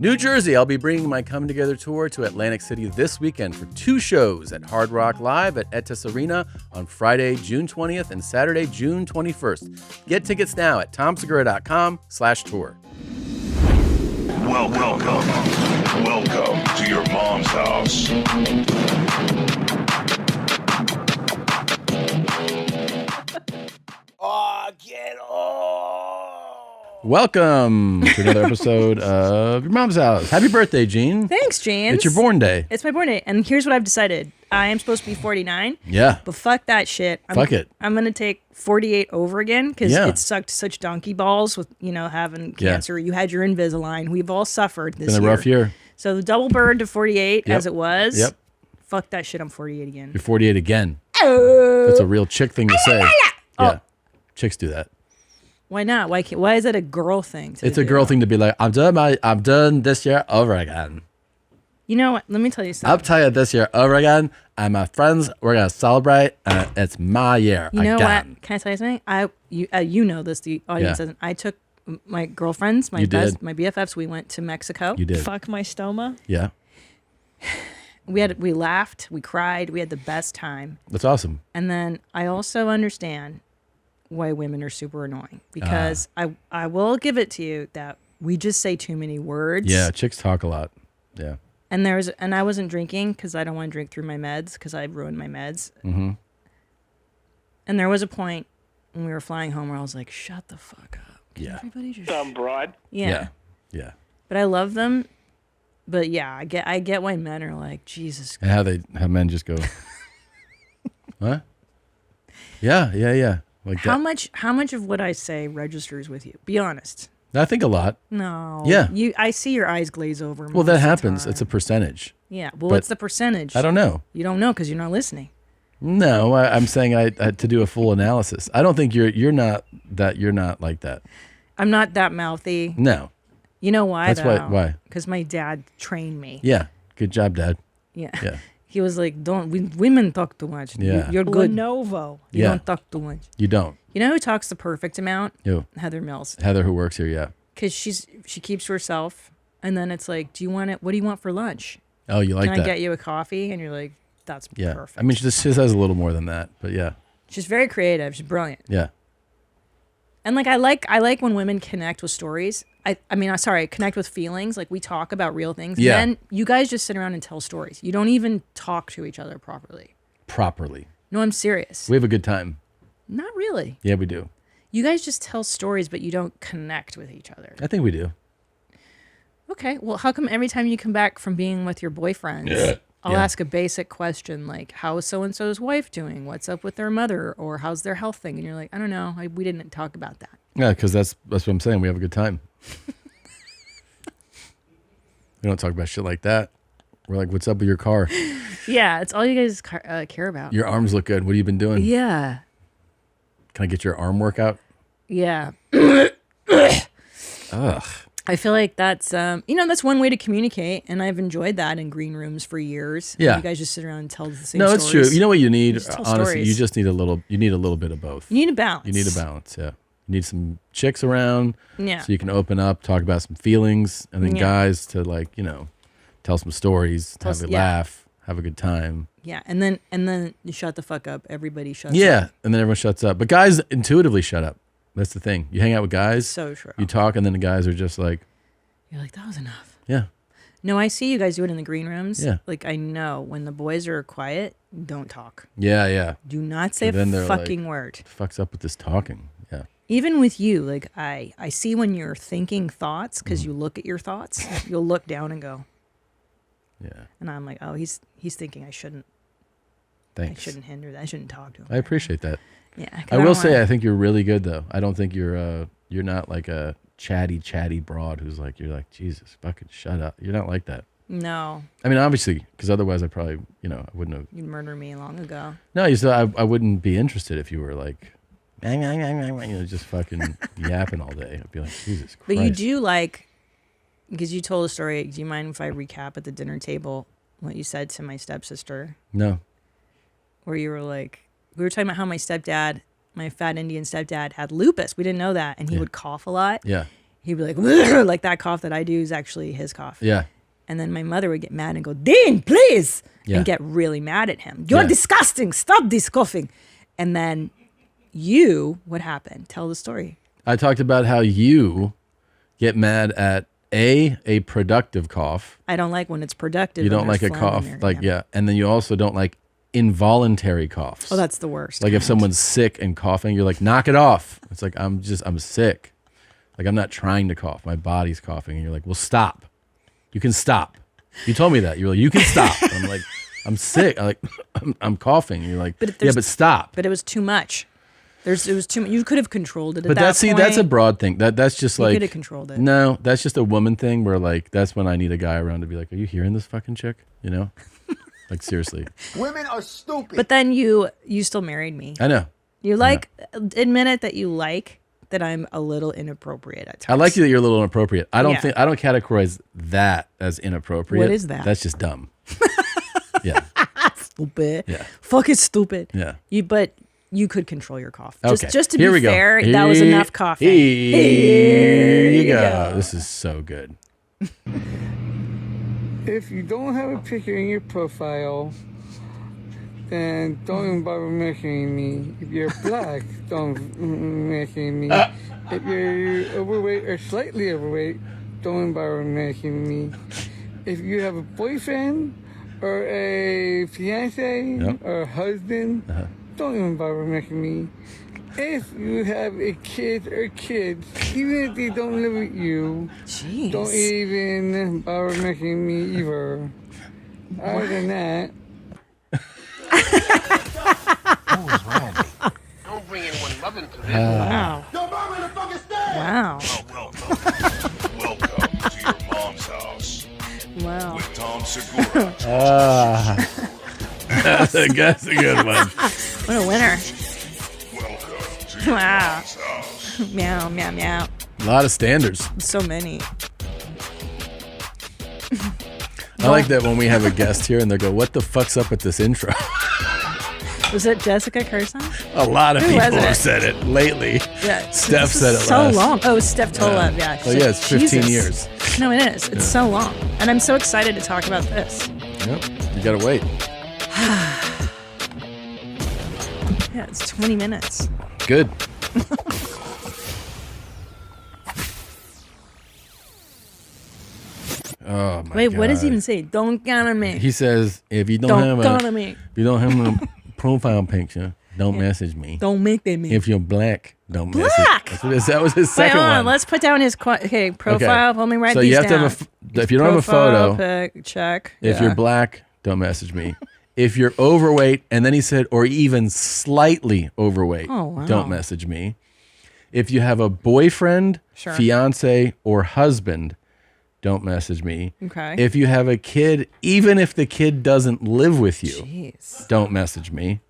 New Jersey, I'll be bringing my Come Together tour to Atlantic City this weekend for 2 shows at Hard Rock Live at Etis Arena on Friday, June 20th and Saturday, June 21st. Get tickets now at tomsegura.com/tour. Welcome to your mom's house. Oh, get off! Welcome to another episode of Your Mom's House. Happy birthday, Gene. Thanks, James. It's your born day. It's my born day. And here's what I've decided. I am supposed to be 49. Yeah. But fuck that shit. Fuck it. I'm going to take 48 over again because Yeah. it sucked such donkey balls with, having cancer. You had your Invisalign. We've all suffered this year. It's been a rough year. So the double bird to 48 Yep. as it was. Yep. Fuck that shit. I'm 48 again. You're 48 again. Oh. That's a real chick thing to say. Yeah. Chicks do that. Why not? Why is it a girl thing? It's a girl thing to be like, I'm done this year over again. You know what? Let me tell you something. I'll tell you this year over again, and my friends, we're going to celebrate, and it's my year You know again. what? Can I tell you something? You know this, the audience Yeah. doesn't. I took my girlfriends, my You did. my BFFs, we went to Mexico. You did. Fuck my stoma. Yeah. We laughed, we cried, we had the best time. That's awesome. And then I also understand why women are super annoying because I will give it to you that we just say too many words. Yeah, chicks talk a lot. Yeah. And I wasn't drinking because I don't want to drink through my meds because I ruined my meds. Mm-hmm. And there was a point when we were flying home where I was like, shut the fuck up. Can Yeah. everybody just Dumb broad. Yeah. Yeah. But I love them. But yeah, I get why men are like, Jesus. And how men just go, what? Yeah. Like How that. much of what I say registers with you? Be honest. I think a lot. No. Yeah. I see your eyes glaze over. Well, most that of the happens. time. It's a percentage. Yeah. Well, but what's the percentage? I don't know. You don't know because you're not listening. No, I'm saying I to do a full analysis. I don't think you're not like that. I'm not that mouthy. No. You know why? That's why. Because my dad trained me. Yeah. Good job, Dad. Yeah. Yeah. He was like, women talk too much. Yeah. You're good. Lenovo. You Yeah. don't talk too much. You don't. You know who talks the perfect amount? You. Heather Mills. Heather, who works here, yeah. Because she keeps to herself. And then it's like, do you want it? What do you want for lunch? Oh, you like Can that? I get you a coffee? And you're like, that's Yeah. perfect. I mean, she just has a little more than that, but yeah. She's very creative. She's brilliant. Yeah. And like I like when women connect with stories. Connect with feelings. Like we talk about real things. Yeah. Then you guys just sit around and tell stories. You don't even talk to each other properly. Properly. No, I'm serious. We have a good time. Not really. Yeah, we do. You guys just tell stories, but you don't connect with each other. I think we do. Okay. Well, how come every time you come back from being with your boyfriends, I'll Yeah. ask a basic question like, how is so-and-so's wife doing? What's up with their mother? Or how's their health thing? And you're like, I don't know. We didn't talk about that. Yeah, because that's what I'm saying. We have a good time. We don't talk about shit like that. We're like, what's up with your car? Yeah. It's all you guys care about. Your arms look good. What have you been doing? Yeah. Can I get your arm workout? Yeah. Ugh. I feel like that's that's one way to communicate, and I've enjoyed that in green rooms for years. Yeah. You guys just sit around and tell the same No, stories. it's true. You know what you need? Just tell Honestly, stories. you just need a little bit of both. You need a balance. You need a balance, yeah. You need some chicks around Yeah. so you can open up, talk about some feelings, and then Yeah. guys to tell some stories, Tell have us- a yeah. laugh, have a good time. Yeah, and then you shut the fuck up. Everybody shuts Yeah, up. and then everyone shuts up. But guys intuitively shut up. That's the thing. You hang out with guys, So true. you talk, and then the guys are just like, You're like, that was enough. yeah, No, I see you guys do it in the green rooms. Yeah. Like I know when the boys are quiet, don't talk. yeah. Do not say And then a they're fucking like, word. What the fuck's up with this talking? Yeah. Even with you, like I see when you're thinking thoughts Mm-hmm. because you look at your thoughts. You'll look down and go, Yeah. and I'm like, oh, he's thinking I shouldn't Thanks. hinder that. I shouldn't talk to him. I appreciate that. Yeah. 'cause I will don't say wanna- I think you're really good though. I don't think you're not like a chatty broad who's like, you're like, Jesus, fucking shut up. You're not like that. No, I mean, obviously, because otherwise I probably, I wouldn't have. you'd murder me long ago. No, you said I wouldn't be interested if you were like, just fucking yapping all day. I'd be like, Jesus Christ. But you do like, because you told a story. Do you mind if I recap at the dinner table what you said to my stepsister? No. Where you were like, we were talking about how my stepdad, my fat Indian stepdad, had lupus. We didn't know that, and he Yeah. would cough a lot. Yeah. he'd be like that cough that I do is actually his cough. Yeah. And then my mother would get mad and go, Dean, please, Yeah. and get really mad at him. You're Yeah. disgusting. Stop this coughing. And then what happened? Tell the story. I talked about how you get mad at a productive cough. I don't like when it's productive. You and don't like a there's phlegm cough, in there, yeah. And then you also don't like involuntary coughs. Oh, that's the worst. Like if someone's sick and coughing, you're like, knock it off. It's like, I'm sick. Like I'm not trying to cough. My body's coughing. And you're like, well, stop. You can stop. You told me that. You were like, you can stop. And I'm like, I'm sick. I'm coughing. And you're like, yeah, but stop. But it was too much. It was too much. You could have controlled it. But that's a broad thing. That's just you like could have controlled it. No, that's just a woman thing where like that's when I need a guy around to be like, are you hearing this fucking chick? You know, like seriously. Women are stupid. But then you still married me. I know. You admit it that you like that I'm a little inappropriate at times. I like you that you're a little inappropriate. I don't categorize that as inappropriate. What is that? That's just dumb. Yeah. Stupid. Yeah. Fucking stupid. Yeah. But you could control your cough. Okay. Just to Here be we fair, go. that was enough coughing. Here you go. This is so good. If you don't have a picture in your profile, then don't even bother messaging me. If you're black, don't message me. If you're overweight or slightly overweight, don't bother messaging me. If you have a boyfriend or a fiance or a husband, don't even bother messaging me. If you have a kid or kids, even if they don't live with you, Jeez. don't even bother messaging me either. Other than that, Who's Randy? Don't bring anyone love into this. Wow. Yo, mom in the fucking stand! Wow. Welcome to your mom's house Wow. with Tom Segura. That's a good one. What a winner. Welcome to your Wow. mom's house. Meow, meow, meow. A lot of standards. So many. I like that when we have a guest here and they go, what the fuck's up with this intro? Was it Jessica Curson? A lot of Who people was it? have said it lately. Yeah. Steph this said is it so last. long. Oh, Steph Tola. Yeah. Oh, yeah, it's 15 Jesus. years. No, it is. It's so long. And I'm so excited to talk about this. Yep. You gotta wait. Yeah, it's 20 minutes. Good. Oh my Wait, what does he God. even say? Don't count on me. He says, if you don't Don't count have on me. a profile picture, don't message me. Don't make that me. If you're black, don't message. Black? That's what it is. That was his Wait, second hold on. one. Let's put down his profile. Let me write So these you have down. to have if you don't have a Profile photo, pic, check. if Yeah. you're black, don't message me. If you're overweight, and then he said, or even slightly overweight, Oh, wow. don't message me. If you have a boyfriend, Sure. fiance, or husband, don't message me. Okay. If you have a kid, even if the kid doesn't live with you, Jeez. don't message me.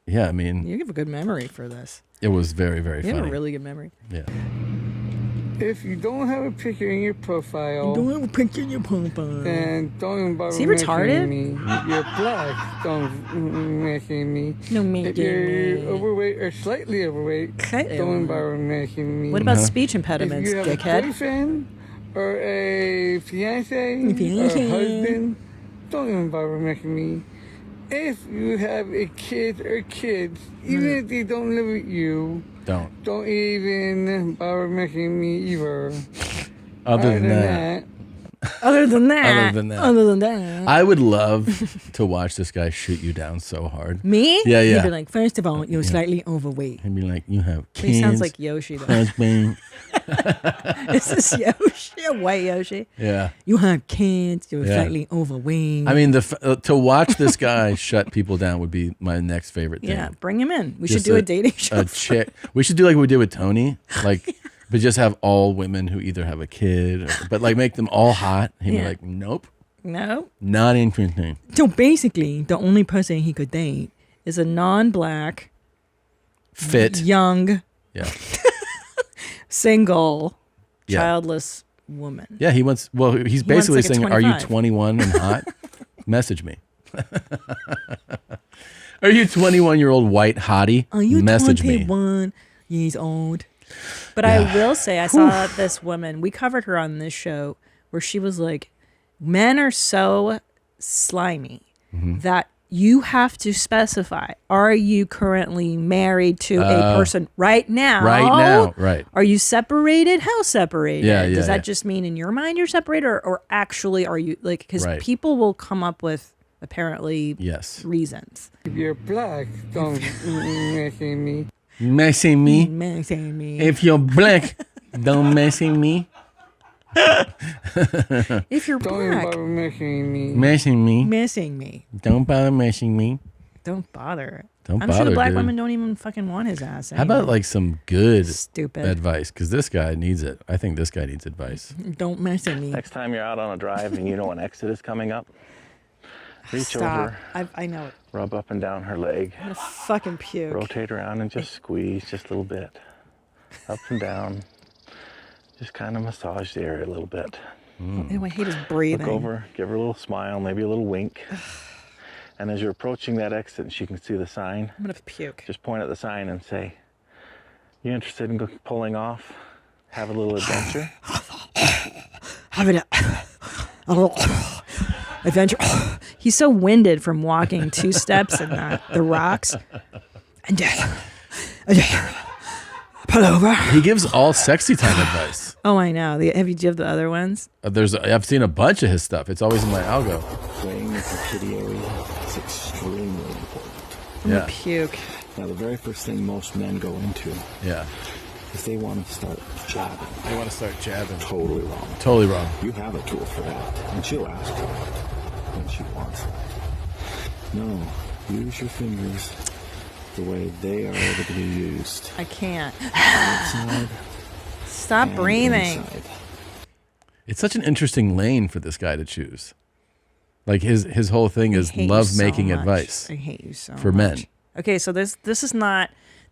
Yeah, I mean, You have a good memory for this. it was very, very You funny. have a really good memory. Yeah. if you don't have a picture in your profile, have a picture in your profile. then don't even bother Is he retarded? messaging me. If you're black, don't message me. No, me. If you're overweight or slightly overweight, Slightly don't bother messaging me. What about speech if impediments, you have a dickhead? boyfriend or a fiance or a husband, don't even bother messaging me. If you have a kid or kids, even if they don't live with you, Don't. don't even bother messaging me either. Other than that, Other than that. Other than that. I would love to watch this guy shoot you down so hard. Me? Yeah, yeah. He'd be like, first of all, you're slightly overweight. He'd be like, you have kids. He sounds like Yoshi, though. husband. Is this Yoshi? A white Yoshi? Yeah. You have kids. You're Yeah. slightly overweight. I mean, to watch this guy shut people down would be my next favorite thing. yeah, bring him in. We Just should do a dating show. A chick. We should do like we did with Tony, like, but just have all women who either have a kid, but like make them all hot. He'd be Yeah. like, nope, No? not interesting. So basically, the only person he could date is a non-black, Fit. young, Yeah. single, Yeah. childless woman. Yeah, he wants. Well, he's wants, basically like, a saying, "Are you 25. 21 and hot? Message me." Are you 21-year-old white hottie? Are you Message me. 21 years old But I will say, I saw this woman, we covered her on this show, where she was like, men are so slimy that you have to specify, are you currently married to a person right now? Right now, right. Are you separated? How separated? Yeah, Does that yeah. just mean in your mind you're separated, or actually are you, like, because Right. people will come up with apparently Yes. reasons. If you're black, don't messing me. Messing me. Messing me. If you're black, don't messing me. If you're Don't black, bother messing me. Messing me. missing me. Don't bother messing me. Don't bother. Don't I'm sure the bother, black dude. women don't even fucking want his ass. How about anymore. like some good Stupid. advice? Because this guy needs it. I think this guy needs advice. Don't mess with me. Next time you're out on a drive and you know an exit is coming up, reach Stop. over, I know it. rub up and down her leg, I'm gonna fucking puke. rotate around and just squeeze just a little bit. Up and down. Just kind of massage the area a little bit. Ew, I hate his breathing. Look over, give her a little smile, maybe a little wink. And as you're approaching that exit and she can see the sign, I'm gonna puke. just point at the sign and say, you interested in pulling off? Have a little adventure? Having a little adventure. He's so winded from walking 2 steps in the rocks. And pull over. He gives all sexy time advice. Oh, I know. Do you have the other ones? I've seen a bunch of his stuff. It's always in my algo. Playing with the kitty area is extremely important. I'm Yeah. gonna puke. Now, the very first thing most men go into Yeah. is they want to start jabbing. They want to start jabbing. Totally wrong. Totally wrong. You have a tool for that, and she'll ask for it when she wants it. No, use your fingers the way they are able to be used. I can't. Outside Stop and breathing. inside. It's such an interesting lane for this guy to choose. Like his whole thing is I hate you love so making much. advice I hate you so for much. men. Okay, so this is not,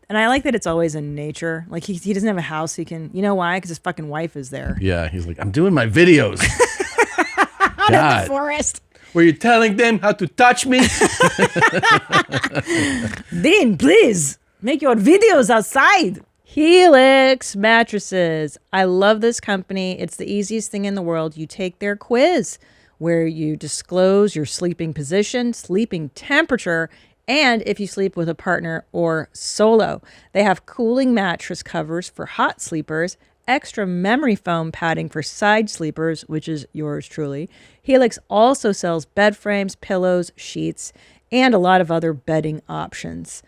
and I like that it's always in nature. Like he doesn't have a house. He can, you know why? Because his fucking wife is there. Yeah, he's like, I'm doing my videos. God, Forest. were you telling them how to touch me? Dean, please make your videos outside. Helix mattresses. I love this company. It's the easiest thing in the world. You take their quiz where you disclose your sleeping position, sleeping temperature, and if you sleep with a partner or solo. They have cooling mattress covers for hot sleepers, extra memory foam padding for side sleepers, which is yours truly. Helix also sells bed frames, pillows, sheets, and a lot of other bedding options.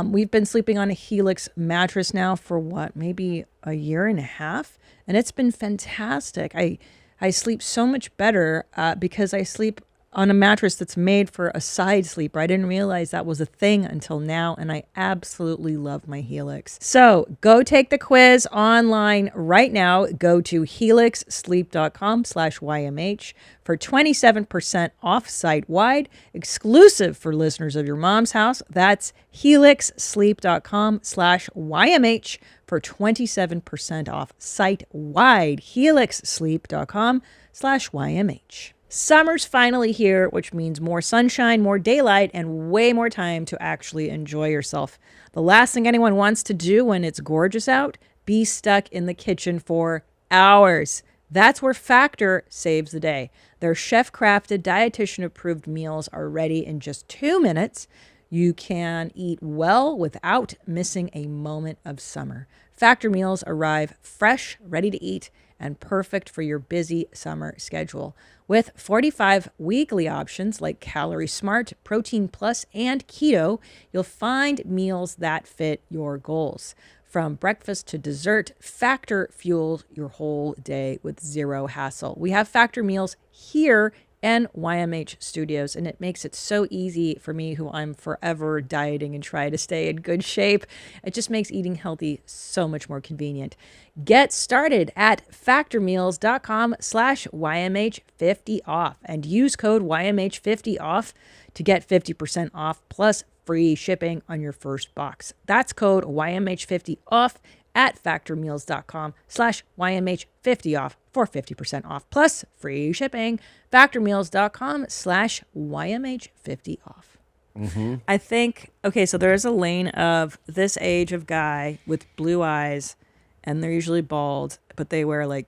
We've been sleeping on a Helix mattress now for maybe a year and a half, and it's been fantastic. I sleep so much better because I sleep on a mattress that's made for a side sleeper. I didn't realize that was a thing until now, and I absolutely love my Helix. So go take the quiz online right now. Go to helixsleep.com/YMH for 27% off site-wide, exclusive for listeners of Your Mom's House. That's helixsleep.com/YMH for 27% off site-wide. helixsleep.com/YMH. Summer's finally here, which means more sunshine, more daylight, and way more time to actually enjoy yourself. The last thing anyone wants to do when it's gorgeous out, be stuck in the kitchen for hours. That's where Factor saves the day. Their chef-crafted, dietitian-approved meals are ready in just 2 minutes. You can eat well without missing a moment of summer. Factor meals arrive fresh, ready to eat, and perfect for your busy summer schedule. With 45 weekly options like Calorie Smart, Protein Plus, and Keto, you'll find meals that fit your goals. From breakfast to dessert, Factor fuels your whole day with zero hassle. We have Factor meals here and YMH Studios, and it makes it so easy for me, who I'm forever dieting and try to stay in good shape. It just makes eating healthy so much more convenient. Get started at factormeals.com/YMH50off and use code YMH50off to get 50% off plus free shipping on your first box. That's code YMH50off at factormeals.com/YMH50off for 50% off plus free shipping. Factormeals.com/YMH50off. I think, okay, so there's a lane of this age of guy with blue eyes and they're usually bald, but they wear like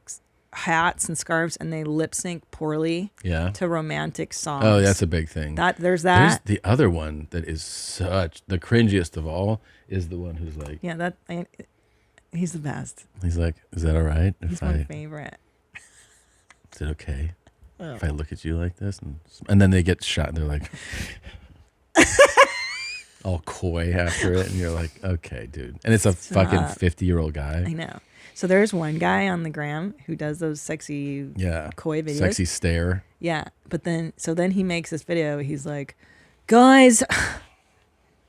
hats and scarves, and they lip sync poorly to romantic songs. Oh, that's a big thing. There's There's the other one that is such the cringiest of all is the one who's like, he's the best. He's like, is that all right? He's my favorite. Is it okay if I look at you like this? And then they get shot and they're like all coy after it. And you're like, okay, dude. And it's a fucking 50-year-old guy. I know. So there's one guy on the gram who does those sexy coy videos. Sexy stare. Yeah. But then he makes this video. He's like, guys,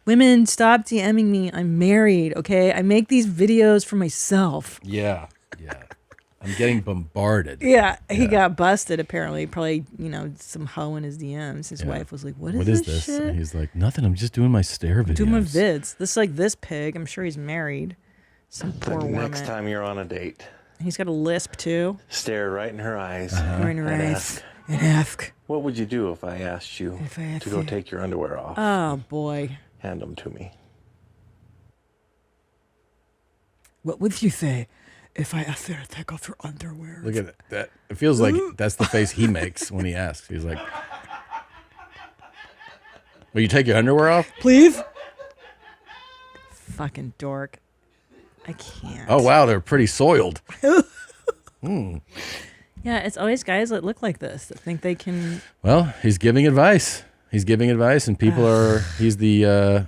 women, stop DMing me. I'm married, okay? I make these videos for myself. Yeah. I'm getting bombarded. Yeah. He got busted, apparently. Probably, some hoe in his DMs. His wife was like, what is this shit? And he's like, nothing. I'm just doing my stare videos. Doing my vids. This pig. I'm sure he's married. Some poor woman. Next time you're on a date. He's got a lisp, too. Stare right in her eyes. Right in her eyes. And ask. What would you do if I asked you to go take your underwear off? Oh, boy. Hand them to me. What would you say if I asked you to take off your underwear? Look at that. It feels like that's the face he makes when he asks. He's like, will you take your underwear off? Please? Fucking dork. I can't. Oh, wow. They're pretty soiled. Yeah, it's always guys that look like this that think they can. Well, he's giving advice. And people are, he's the,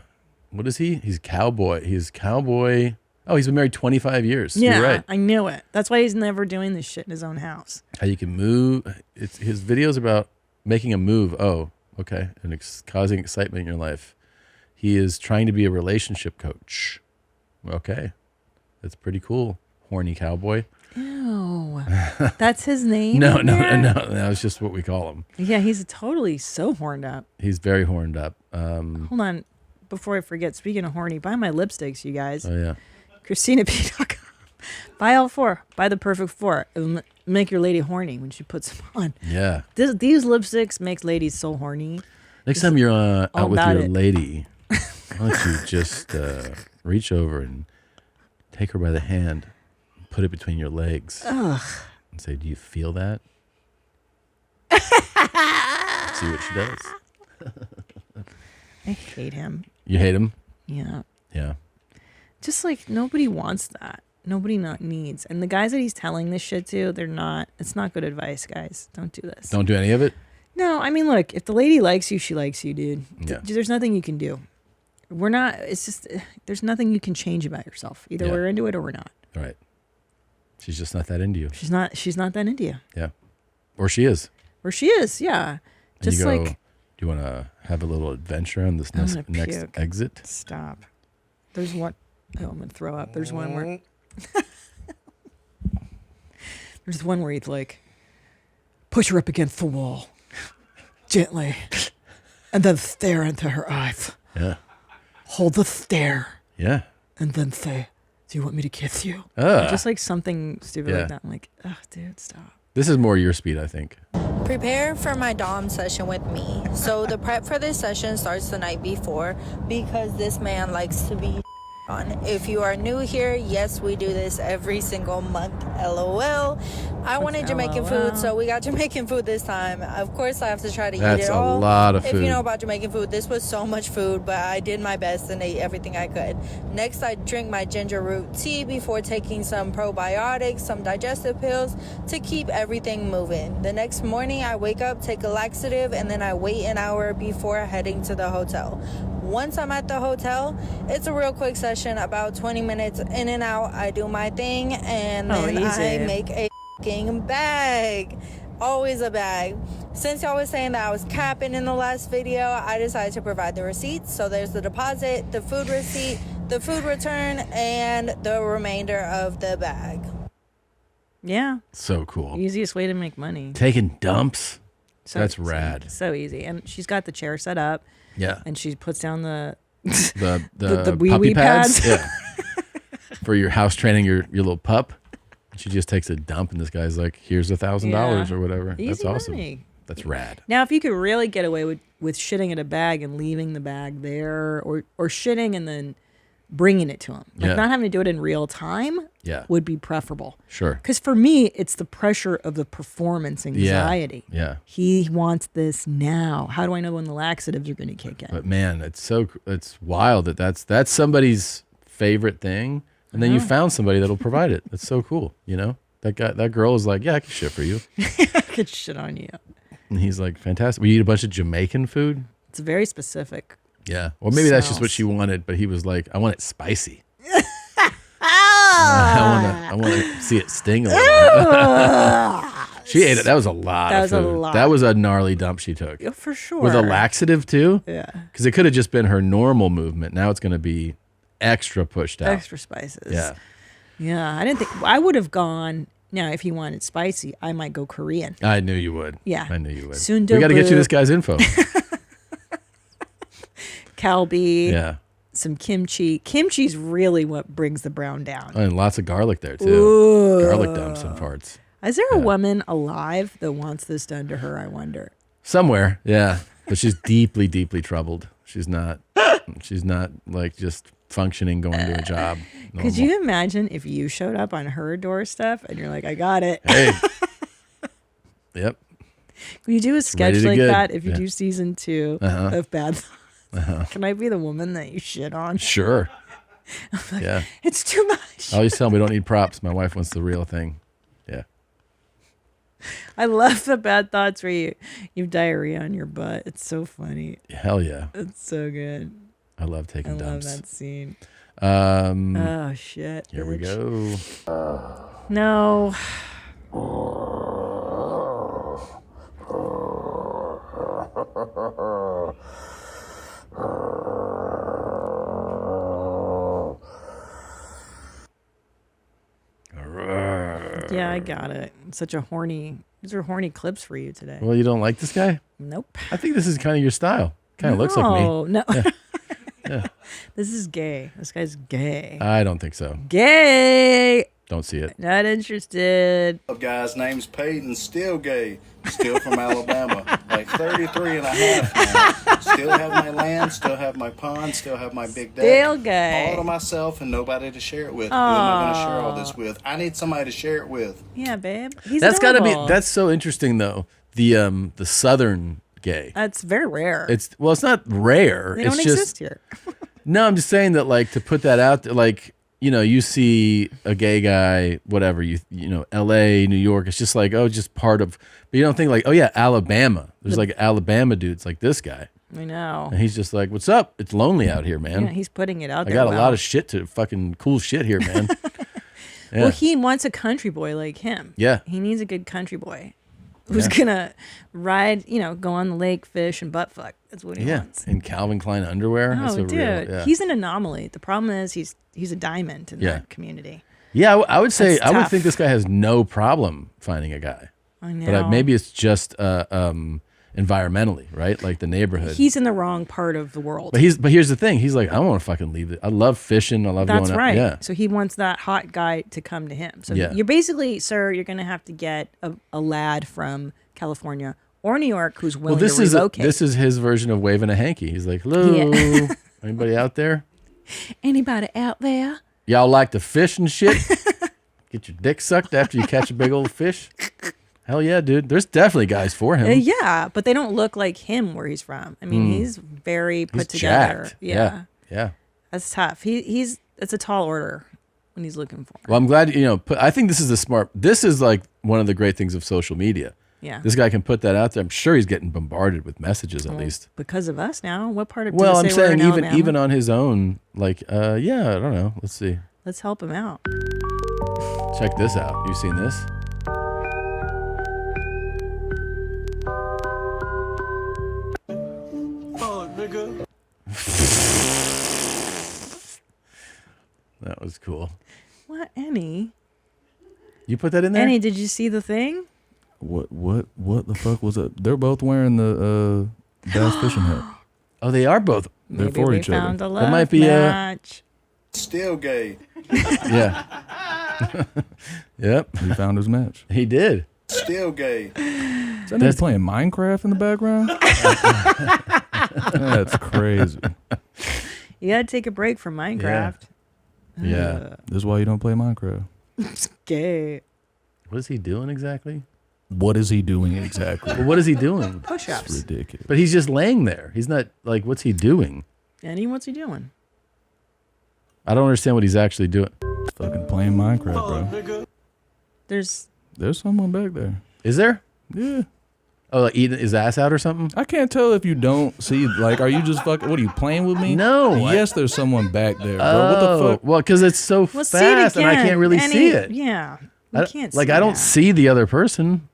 what is he? He's cowboy. He's cowboy. Oh, he's been married 25 years. Yeah, you're right. I knew it. That's why he's never doing this shit in his own house. How you can move. It's his videos about making a move. Oh, okay. And causing excitement in your life. He is trying to be a relationship coach. Okay. That's pretty cool. Horny Cowboy. Ew. That's his name? No. It's just what we call him. Yeah, he's totally so horned up. He's very horned up. Hold on. Before I forget, speaking of horny, buy my lipsticks, you guys. Oh, yeah. ChristinaP.com. Buy all 4. Buy the perfect 4. It'll make your lady horny when she puts them on. Yeah. These lipsticks makes ladies so horny. Next time you're out with your it. lady, why don't you just reach over and take her by the hand, put it between your legs, and say, do you feel that? See what she does. I hate him. You hate him? Yeah. Yeah. Just like nobody wants that. Nobody not needs. And the guys that he's telling this shit to, it's not good advice, guys. Don't do this. Don't do any of it? No, I mean, look, if the lady likes you, she likes you, dude. Yeah. There's nothing you can do. There's nothing you can change about yourself. Either we're into it or we're not. Right. She's just not that into you. She's not that into you. Yeah. Or she is. Yeah. And Just you go, like, do you want to have a little adventure on this next puke. exit? Stop. There's one. Oh, I'm going to throw up. There's one where. There's one where he's like, push her up against the wall. Gently. And then stare into her eyes. Yeah. Hold the stare. Yeah. And then say, do you want me to kiss you? Ah. Just like something stupid Yeah. like that. I'm like, oh, dude, stop. This is more your speed, I think. Prepare for my Dom session with me. So the prep for this session starts the night before because this man likes to be on. If you are new here, yes, we do this every single month. LOL. I wanted Jamaican food, so we got Jamaican food this time. Of course, I have to try to eat it all. That's a lot of If food. you know about Jamaican food, this was so much food, but I did my best and ate everything I could. Next, I drink my ginger root tea before taking some probiotics, some digestive pills to keep everything moving. The next morning, I wake up, take a laxative, and then I wait an hour before heading to the hotel. Once I'm at the hotel, it's a real quick session, about 20 minutes in and out. I do my thing, and then I make a f***ing bag. Always a bag. Since y'all was saying that I was capping in the last video, I decided to provide the receipts. So there's the deposit, the food receipt, the food return, and the remainder of the bag. Yeah. So cool. Easiest way to make money. Taking dumps. That's So rad. So easy. And she's got the chair set up. Yeah. And she puts down the the wee puppy wee pads. Yeah. For your house training your little pup. She just takes a dump and this guy's like, here's $1,000 or whatever. Easy That's awesome. money. That's rad. Now, if you could really get away with shitting in a bag and leaving the bag there, or shitting and then bringing it to him. Like Yeah. not having to do it in real time Yeah. would be preferable. Sure. Because for me, it's the pressure of the performance anxiety. Yeah. He wants this now. How do I know when the laxatives are going to kick in? But man, it's wild that's somebody's favorite thing, and then you found somebody that'll provide it. That's so cool. You know, that girl is like, yeah, I can shit for you, I could shit on you. and he's like, fantastic. We eat a bunch of Jamaican food. It's very specific. Yeah, or maybe that's just what Sauce. she wanted, but he was like, I want it spicy. Ah! I want to see it sting a little. She ate it. That was a lot. That of was a food. lot. That was a gnarly dump she took. Yeah, for sure. With a laxative too. Yeah. Because it could have just been her normal movement. Now it's going to be extra pushed out. Extra spices. Yeah. Yeah. I didn't think I would have gone. Now, if he wanted spicy, I might go Korean. I knew you would. Yeah. I knew you would. Sundubu. We got to get you this guy's info. Kalbi. Yeah. Some kimchi. Kimchi's really what brings the brown down. And lots of garlic there too. Ooh. Garlic dumps and farts. Is there a woman alive that wants this done to her? I wonder. Somewhere. Yeah. But she's deeply, deeply troubled. She's not like just functioning, going to a job. Could you imagine if you showed up on her doorstep and you're like, I got it. Hey. Yep. Can you do a sketch ready to like good. that if you Yeah. do season 2 of Bad Thoughts? Can I be the woman that you shit on? Sure. Yeah. It's too much. I always tell them we don't need props. My wife wants the real thing. Yeah. I love the Bad Thoughts where you have diarrhea on your butt. It's so funny. Hell yeah. It's so good. I love taking I love dumps. that scene. Oh shit. Here we bitch. go. No. Yeah, I got it. These are horny clips for you today. Well, you don't like this guy? Nope. I think this is kind of your style. Kind of looks like me. No. Yeah. Yeah. This is gay. This guy's gay. I don't think so. Gay. Don't see it. Not interested. Guy's name's Peyton, still gay, still from Alabama, like 33 and a half now. Still have my land, still have my pond, still have my big deck. Still gay. All to myself and nobody to share it with. Who am I going to share all this with? I need somebody to share it with. Yeah, babe. He's That's got to be. adorable. That's so interesting though. The southern gay. That's very rare. It's not rare. They it's don't just exist here. no. I'm just saying that like to put that out there, like you see a gay guy, whatever you know, L.A., New York. It's just like just part of. But you don't think like Alabama. There's like Alabama dudes like this guy. I know. And he's just like, what's up? It's lonely out here, man. Yeah, he's putting it out I there. got a lot of shit to fucking cool shit here, man. Yeah. Well, he wants a country boy like him. Yeah. He needs a good country boy who's gonna ride, go on the lake, fish, and butt fuck. That's what he wants. In Calvin Klein underwear. That's Oh, a dude, real, he's an anomaly. The problem is he's a diamond in that community. Yeah, I would say That's I would tough. think this guy has no problem finding a guy. I know. But maybe it's just environmentally, right? Like the neighborhood. He's in the wrong part of the world. But here's the thing. He's like, I don't want to fucking leave it. I love fishing. I love That's going out. right. Yeah. So he wants that hot guy to come to him. So Yeah. you're basically, sir, you're going to have to get a lad from California or New York who's willing to relocate. This is his version of waving a hanky. He's like, hello, Yeah. anybody out there? Anybody out there? Y'all like to fish and shit? Get your dick sucked after you catch a big old fish? Hell yeah, dude. There's definitely guys for him. Yeah, but they don't look like him where he's from. I mean, he's very put He's together. jacked. Yeah. Yeah. That's tough. It's a tall order when he's looking for. Well, I'm glad, I think this is like one of the great things of social media. Yeah. This guy can put that out there. I'm sure he's getting bombarded with messages at least. Because of us now. What part of Well, I'm say we're in saying Alabama? even on his own, like, I don't know. Let's see. Let's help him out. Check this out. You seen this? Oh, nigga. That was cool. What, Enny? You put that in there? Enny, did you see the thing? What the fuck was that? They're both wearing the bass fishing hat. Oh, they are both. They're Maybe for we each found other. a love That might be match. Still gay. Yeah. Yep. He found his match. He did. Still gay. Is that nigga playing Minecraft in the background? That's crazy. You gotta take a break from Minecraft. Yeah. This is why you don't play Minecraft. It's gay. What is he doing exactly? What is he doing exactly? Well, what is he doing? Push-ups. It's ridiculous. But he's just laying there. He's not like, what's he doing? Enny, what's he doing? I don't understand what he's actually doing. Fucking playing Minecraft, bro. There's someone back there. Is there? Yeah. Oh, like eating his ass out or something? I can't tell if you don't see. Like, are you just fucking? What are you playing with me? No. Yes, there's someone back there, bro. What the fuck? Well, because it's so Well, see it fast and I again. can't really Enny, see it. Yeah. We can't see I don't that. see the other person.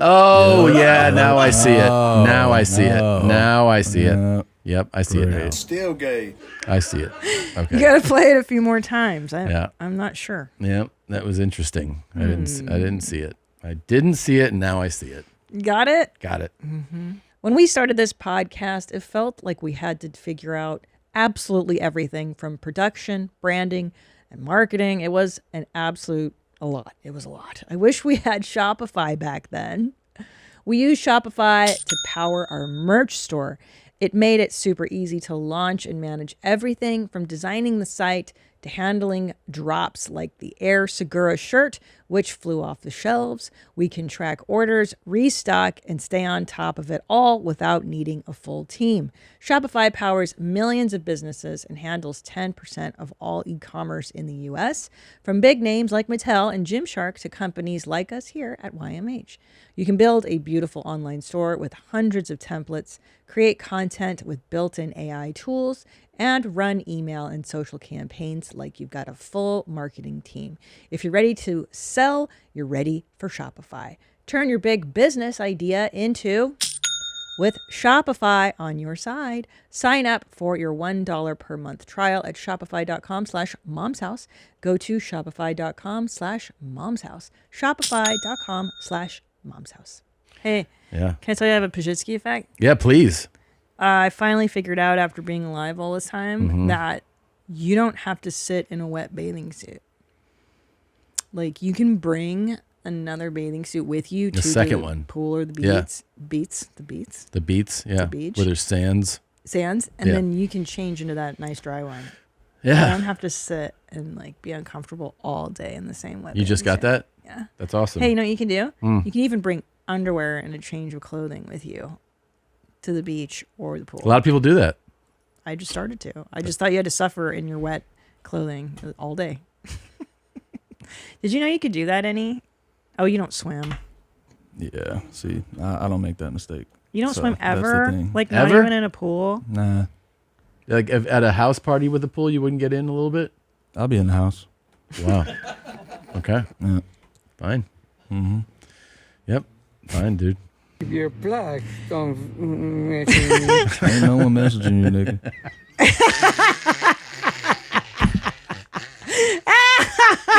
Oh, yeah. Now I see it. Now I see it. Now I see it. Yep, I see it now. Still gay. I see it. Okay. You gotta play it a few more times. Yeah. I'm not sure. Yep, that was interesting. I didn't see it. I didn't see it, and now I see it. Got it? Got it. When we started this podcast, it felt like we had to figure out absolutely everything from production, branding, and marketing. It was an absolute a lot. It was a lot. I wish we had Shopify back then. We use Shopify to power our merch store. It made it super easy to launch and manage everything from designing the site to handling drops like the Air Segura shirt, which flew off the shelves. We can track orders, restock, and stay on top of it all without needing a full team. Shopify powers millions of businesses and handles 10% of all e-commerce in the US, from big names like Mattel and Gymshark to companies like us here at YMH. You can build a beautiful online store with hundreds of templates, create content with built-in AI tools, and run email and social campaigns like you've got a full marketing team. If you're ready to sell, you're ready for Shopify. Turn your big business idea into with Shopify on your side. Sign up for your $1 per month trial at shopify.com/momshouse. Go to shopify.com/momshouse. Shopify.com/momshouse. Hey, Yeah. can I tell you I have a Pazsitzky effect? Yeah, please. I finally figured out after being alive all this time that you don't have to sit in a wet bathing suit. Like, you can bring another bathing suit with you to second the one. pool or the Yeah. beach, The beats, yeah. beach. Where there's sands. sands, and Yeah. then you can change into that nice dry one. Yeah. I don't have to sit and like be uncomfortable all day in the same wet. You just got bathing suit. that? Yeah. That's awesome. Hey, you know what you can do? Mm. You can even bring underwear and a change of clothing with you to the beach or the pool. A lot of people do that. I just started to. I just thought you had to suffer in your wet clothing all day. Did you know you could do that, Enny? Oh, you don't swim. Yeah, see, I don't make that mistake. You don't So, swim that's the ever? thing. Like, not Ever? even in a pool? Nah, Like at a house party with a pool, you wouldn't get in a little bit? I'll be in the house. Wow. Okay. Yeah. Fine. Mm-hmm. Yep. Fine, dude. If you're black, don't message me. Ain't no one messaging you, nigga.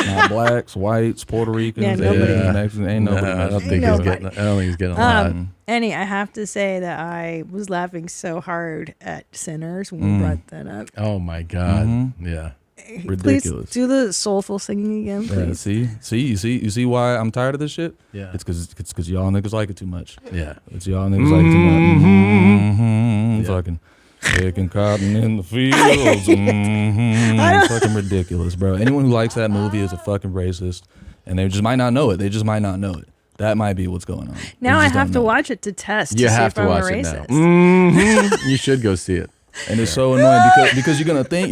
Not blacks, whites, Puerto Ricans, Yeah, nobody. Asians, Mexicans. Ain't nobody. I don't messaging think you. he's getting. I don't think he's getting a lot. Enny, I have to say that I was laughing so hard at Sinners when we brought that up. Oh my God. Mhm. Yeah. Ridiculous. Please do the soulful singing again, Yeah, please. you see why I'm tired of this shit? Yeah. It's because y'all niggas like it too much. Yeah. It's y'all niggas like it too much. Mm-hmm. Fucking picking cotton in the fields. Mm-hmm. Fucking ridiculous, bro. Anyone who likes that movie is a fucking racist, and they just might not know it. They just might not know it. That might be what's going on. Now They I just have don't to know. watch it to test. You to see have if to I'm a watch it racist. now. Mhm. You should go see it. And it's so annoying because you're gonna think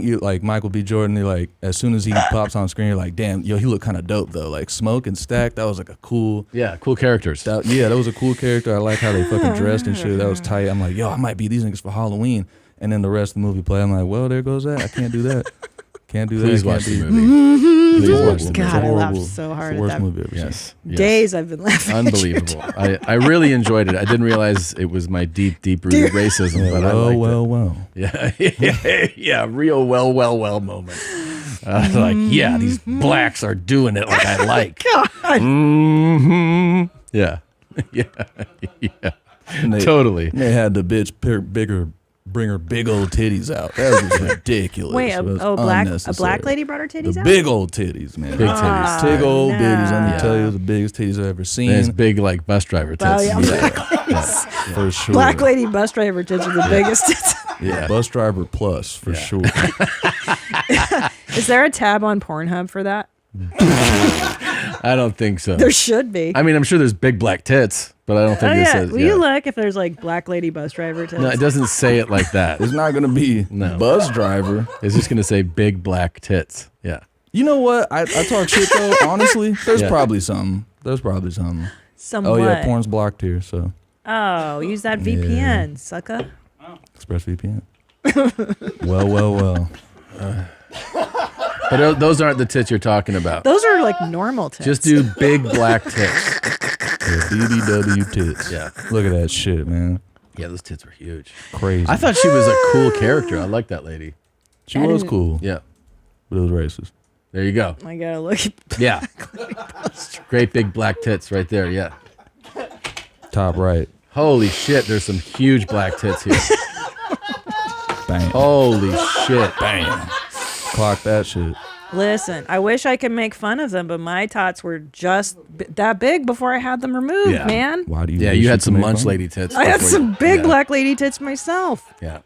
you like Michael B. Jordan. You're like, as soon as he pops on screen, you're like, damn, yo, he looked kind of dope though. Like Smoke and Stack, that was like a cool. Yeah, cool characters. That was a cool character. I like how they fucking dressed and shit. That was tight. I'm like, yo, I might be these niggas for Halloween. And then the rest of the movie play. I'm like, well, there goes that. I can't do that. Can't do that. Please Can't watch the be- movie. Please watch the movie. God, I laughed horrible. so hard It's the at worst that. movie I've ever seen. Yes. Days I've been laughing. at you. Unbelievable. I really enjoyed it. I didn't realize it was my deep rooted racism, but I liked well. it. Yeah. Yeah. Real well moment. I was like, yeah, these blacks are doing it like I like. Mm-hmm. Yeah. Yeah. Yeah. And Totally. They had the bitch bring her big old titties out. That was just ridiculous. Wait, It was a black unnecessary. lady brought her titties The out? big old titties, man. Big titties. Big old bitties. Let me no. tell you, the biggest titties I've ever seen. And it's big like bus driver tits. Oh, yeah. Yeah, for sure. Black lady bus driver tits are the biggest tits. Yeah, bus driver plus for sure. Is there a tab on Pornhub for that? I don't think so. There should be. I mean, I'm sure there's big black tits, but I don't think it says. Will you look if there's like black lady bus driver tits? No, it doesn't say it like that. It's not going to be bus driver. It's just going to say big black tits. Yeah. You know what? I talk shit though. Honestly, there's probably something. There's probably something. Somewhat. Oh yeah, porn's blocked here. So. Oh, use that VPN, sucker. ExpressVPN. Well. But those aren't the tits you're talking about. Those are like normal tits. Just do big black tits. Yeah, BBW tits. Yeah. Look at that shit, man. Yeah, those tits were huge. Crazy. I thought she was a cool character. I like that lady. She was cool. Yeah. But it was racist. There you go. I gotta look at Yeah. Great big black tits right there. Yeah. Top right. Holy shit, there's some huge black tits here. Bang. Holy shit. Bang. Clock that shit. Listen, I wish I could make fun of them, but my tots were just that big before I had them removed, Yeah. man. Why do you? Yeah, wish you had could some make lunch fun? lady tits. I had before some you- big yeah. black lady tits myself. Yeah.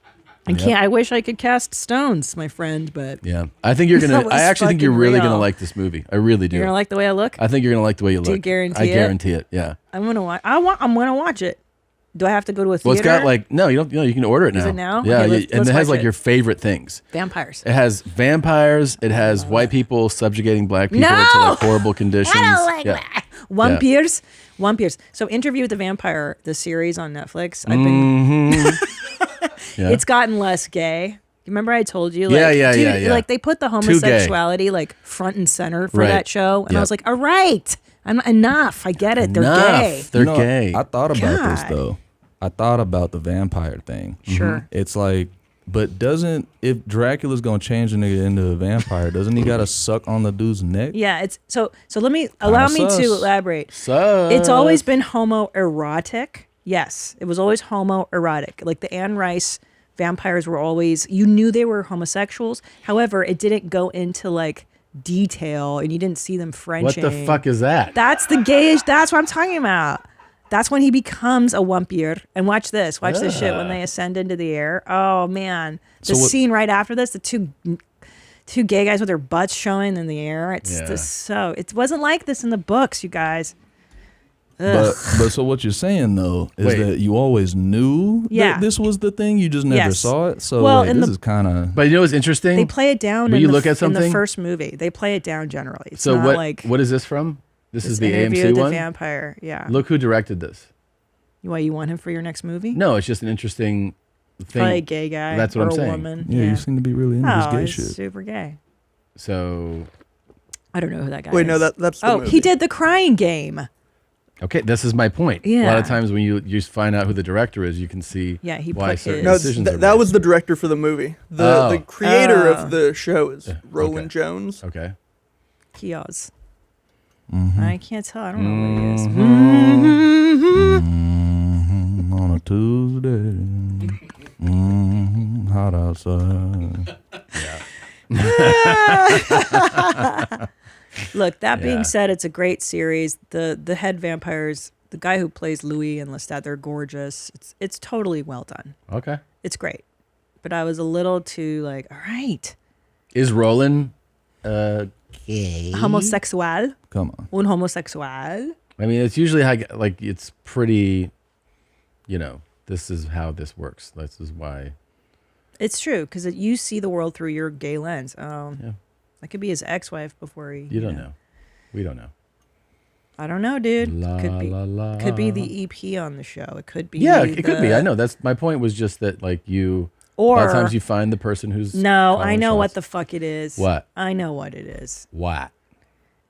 I can't. I wish I could cast stones, my friend, but Yeah. I think you're That gonna. was I actually think you're fucking really real. gonna like this movie. I really do. you're gonna like the way I look. I think you're gonna like the way you look. Do you guarantee I it? guarantee it. Yeah. I'm gonna watch. I'm gonna watch it. Do I have to go to a theater? Well, it's got like no, you don't. You can order it now. Is it now? Yeah, Okay, yeah, let's and it has watch like it. your favorite things. Vampires. It has vampires. It has white people subjugating black people No! to like horrible conditions. I don't like yeah. that. Vampires. Vampires. So, Interview with the Vampire, the series on Netflix. I've been. Yeah. It's gotten less gay. Remember I told you? Like, Yeah. Like they put the Too gay. homosexuality like front and center for Right. that show, and I Yep. was like, all right, I'm enough. I get it. They're Enough. gay. They're You know, gay. I thought about this God. though. I thought about the vampire thing. Sure. It's like, but if Dracula's gonna change a nigga into a vampire, doesn't he gotta suck on the dude's neck? Yeah, it's so let me allow me sus. to elaborate. So It's always been homoerotic. Yes, it was always homoerotic. Like the Anne Rice vampires were always, you knew they were homosexuals. However, it didn't go into like detail and you didn't see them Frenching. What the fuck is that? That's the gayish, that's what I'm talking about. That's when he becomes a wampir. And watch this. Watch this shit when they ascend into the air. Oh man. The So what- scene right after this, the two gay guys with their butts showing in the air. It's Yeah. just it wasn't like this in the books, you guys. But so what you're saying though is Wait. that you always knew Yeah. that this was the thing, you just never Yes. saw it. So Well, like, in this the- is kind of. But you know what's interesting? They play it down Will in, you the, look at in the something? first movie. They play it down generally. It's So not what? like What is this from? This is the Interview AMC with the one. Vampire. Yeah. Look who directed this. Why, you want him for your next movie? No, it's just an interesting thing. Probably a gay guy. That's what or I'm a saying. woman. Yeah, you seem to be really into this Oh, gay he's shit. super gay. So I don't know who that guy Wait, is. no, that's the Oh, movie. he did The Crying Game. okay, this is my point. A lot Yeah. of times when you just find out who the director is, you can see Yeah, he why put certain his- No, decisions are that made. was the director for the movie. The Oh. creator Oh. of the show is Roland okay. Jones. Okay. Kiosk. Mm-hmm. I can't tell. I don't know what he is. On a Tuesday, hot outside. Look, that being Yeah. said, it's a great series. The head vampires, the guy who plays Louis and Lestat, they're gorgeous. It's totally well done. Okay. It's great. But I was a little too like, all right, Is Roland gay? homosexual, Come on. un homosexual. I mean, it's usually how, like, it's pretty, this is how this works. This is why. It's true because you see the world through your gay lens. Oh, Yeah. that could be his ex-wife before he. You don't know. We don't know. I don't know, dude. La, could be. la, la. Could be the EP on the show. It could be. Yeah, it could be. the- I know. That's my point. Was just that, like, a Or lot of times you find the person who's. no, I calling know what shots. the fuck it is. What? I know what it is. What?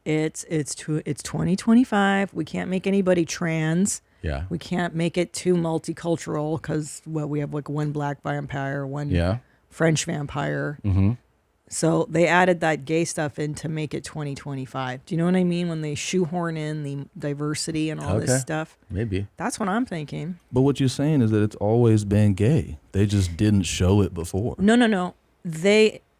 It's 2025. We can't make anybody trans. Yeah. We can't make it too multicultural because we have like one black vampire, one Yeah. French vampire. Mm-hmm. So they added that gay stuff in to make it 2025. Do you know what I mean? When they shoehorn in the diversity and all Okay. this stuff. Maybe. That's what I'm thinking. But what you're saying is that it's always been gay. They just didn't show it before. No.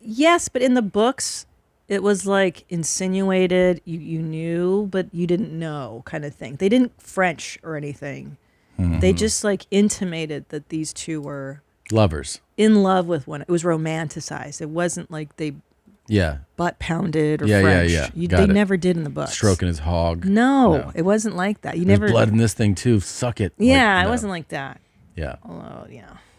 Yes, but in the books, it was like insinuated. You knew, but you didn't know, kind of thing. They didn't French or anything. They just like intimated that these two were Lovers. in love with one. It was romanticized. It wasn't like they butt pounded or French. They never did in the books. Stroking his hog. No, it wasn't like that. There's blood in this thing too. Suck it. Yeah, it wasn't like that. Yeah. Although,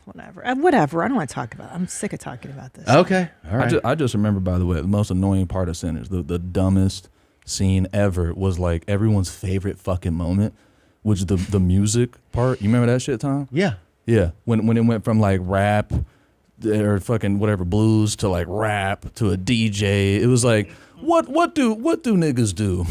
whatever. Whatever. I don't want to talk about it. I'm sick of talking about this. Okay. All right. I just remember, by the way, the most annoying part of Sinners, the dumbest scene ever was like everyone's favorite fucking moment, which is the music part. You remember that shit, Tom? Yeah. Yeah. When it went from like rap or fucking whatever blues to like rap to a DJ. It was like, what do niggas do?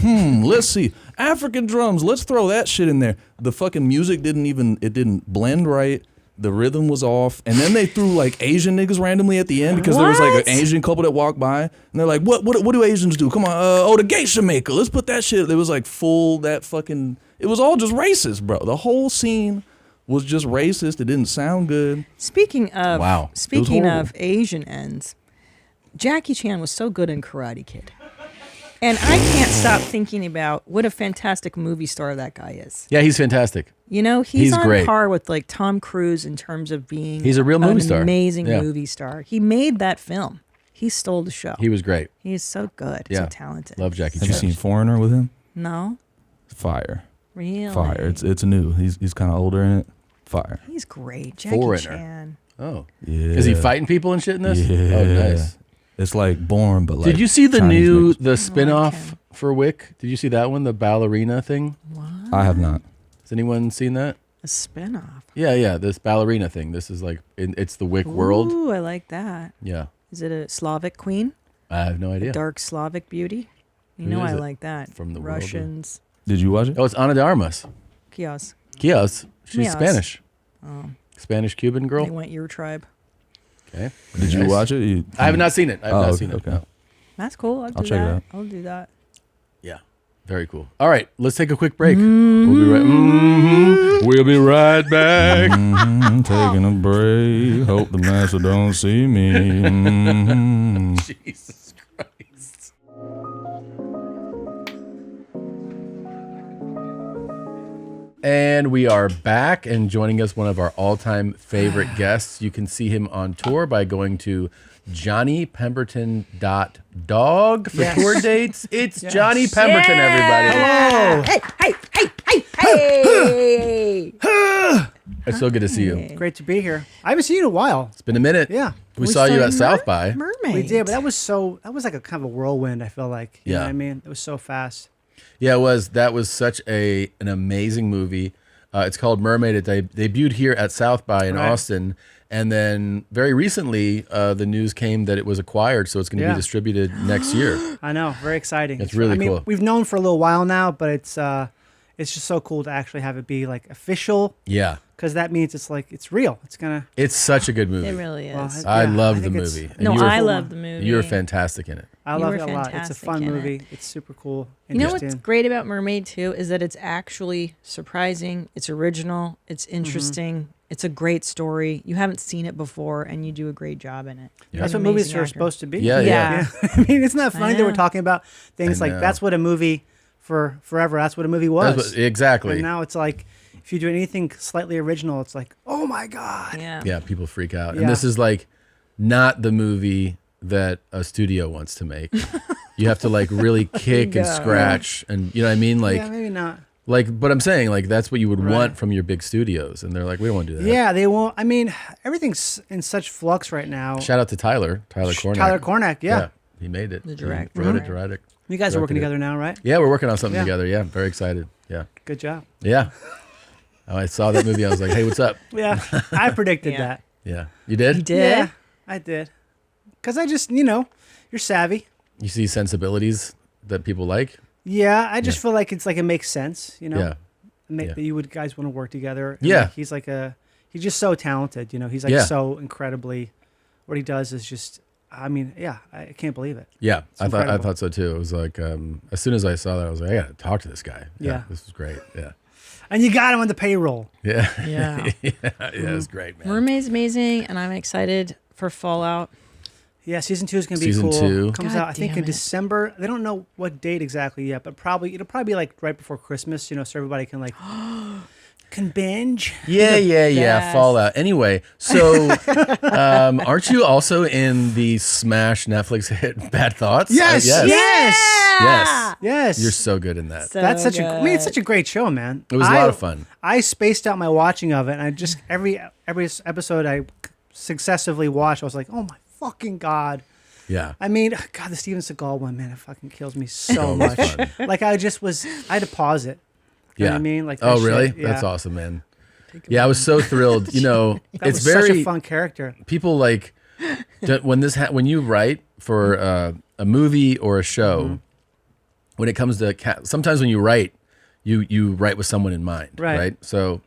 Let's see. African drums, let's throw that shit in there. The fucking music didn't blend right. The rhythm was off. And then they threw like Asian niggas randomly at the end because there was like an Asian couple that walked by and they're like, what do Asians do? Come on, the geisha maker. Let's put that shit. It was like it was all just racist, bro. The whole scene was just racist. It didn't sound good. Speaking of Asian ends, Jackie Chan was so good in Karate Kid. And I can't stop thinking about what a fantastic movie star that guy is. Yeah, he's fantastic. You know, he's on great. par with like Tom Cruise in terms of being he's a real movie star. Amazing movie star. He made that film. He stole the show. He was great. He's so good. So talented. Love Jackie Chan. Have you seen Foreigner with him? No. Fire. Really? Fire. It's new. He's kind of older in it. Fire. He's great. Jackie Foreigner. Chan. Oh. Yeah. Is he fighting people and shit in this? Yeah. Oh, nice. It's like Bourne, but like. Did you see the Chinese the spin-off for Wick? Did you see that one, the ballerina thing? What? I have not. Has anyone seen that? A spin-off. Yeah, this ballerina thing. This is like, it's the Wick world. Ooh, I like that. Yeah. Is it a Slavic queen? I have no idea. A dark Slavic beauty? You Who know is I it? like that. From the Russians. Did you watch it? Oh, it's Ana de Armas. Kios. She's Mios. Spanish. Oh. Spanish-Cuban girl. They went your tribe. Okay. Did you watch it? I have not seen it. I have not seen it. Okay. No. That's cool. I'll check it out. I'll do that. Yeah. Very cool. All right, let's take a quick break. We'll be right back. Taking a break. Hope the master don't see me. Jesus Christ. And we are back, and joining us, one of our all-time favorite guests. You can see him on tour by going to johnnypemberton.dog for tour dates. It's Johnny Pemberton, everybody. Hello. Hey. It's so good to see you. Great to be here. I haven't seen you in a while. It's been a minute. Yeah. We saw you at South by. Mermaid. We did, but that was like a kind of a whirlwind, I feel like. You know what I mean? It was so fast. Yeah, it was. That was such an amazing movie. It's called Mermaid. It debuted here at South by in Austin. And then very recently, the news came that it was acquired, so it's going to be distributed next year. I know. Very exciting. It's really cool. We've known for a little while now, but it's just so cool to actually have it be like official. Yeah. Because that means it's like, it's real. It's such a good movie. It really is. Well, I love the movie. I love the movie. You were fantastic in it. I love it a lot. It's a fun movie. It's super cool. You know what's great about Mermaid too is that it's actually surprising. It's original. It's interesting. It's a great story. You haven't seen it before, and you do a great job in it. Yeah. That's what movies are supposed to be. Yeah. I mean, it's not funny that we're talking about things like that's what a movie for forever. That's what a movie was. Exactly. And now it's like, if you do anything slightly original, it's like, oh my God. Yeah, people freak out. And this is like not the movie that a studio wants to make. You have to like really kick and scratch, and you know what I mean? Like, yeah, maybe not. Like, but I'm saying like that's what you would want from your big studios, and they're like, we don't want to do that. Yeah, they won't. I mean, everything's in such flux right now. Shout out to Tyler Cornack. Tyler Cornack, yeah. He made it. The director. He wrote it, directed. You guys are working together now, right? Yeah, we're working on something together. Yeah, very excited. Yeah. Good job. Yeah. Oh, I saw that movie. I was like, hey, what's up? Yeah, I predicted that. Yeah. You did? You did? Yeah, I did. Because I just, you're savvy. You see sensibilities that people like? Yeah, I just feel like it's like it makes sense, Yeah. That you would guys want to work together. Yeah. Like, he's just so talented, He's like so incredibly, what he does is just, I mean, yeah, I can't believe it. Yeah, It's I thought so too. It was like, as soon as I saw that, I was like, I got to talk to this guy. Yeah. This was great. Yeah. And you got him on the payroll. Yeah. Yeah. It was great, man. Mermaid's amazing, and I'm excited for Fallout. Yeah, season 2 is going to be Season cool. 2. Comes God out, I think, in damn it. December. They don't know what date exactly yet, but it'll probably be like right before Christmas, so everybody can can binge. Yeah. Fallout. Anyway, so aren't you also in the smash Netflix hit Bad Thoughts? Yes. You're so good in that. That's such it's such a great show, man. It was a lot of fun. I spaced out my watching of it, and I just every episode I successively watched, I was like, oh my fucking God. Yeah. I mean, God, the Steven Seagal one, man, it fucking kills me so much. Like I had to pause it. You know what I mean? Like, oh, really? shit, yeah. That's awesome, man. Yeah, I was so thrilled. You know, that it's was very such a fun character. People like when you write for a movie or a show, when it comes to sometimes when you write, you write with someone in mind, right? So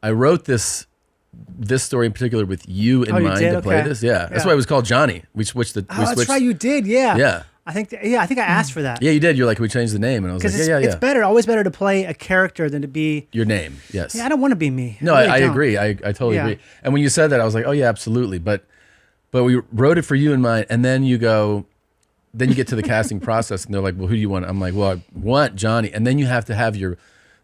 I wrote this story in particular with you in mind to play this. Yeah, that's why it was called Johnny. We switched the. That's right, you did. Yeah. Yeah. I think I asked for that. Yeah, you did. You're like, can we change the name? And I was like, yeah. It's better, always better to play a character than to be your name. Yes. Yeah, I don't want to be me. No, I really agree. I totally agree. And when you said that, I was like, oh yeah, absolutely. But we wrote it for you in mind, and then you get to the casting process, and they're like, well, who do you want? I'm like, well, I want Johnny, and then you have to have your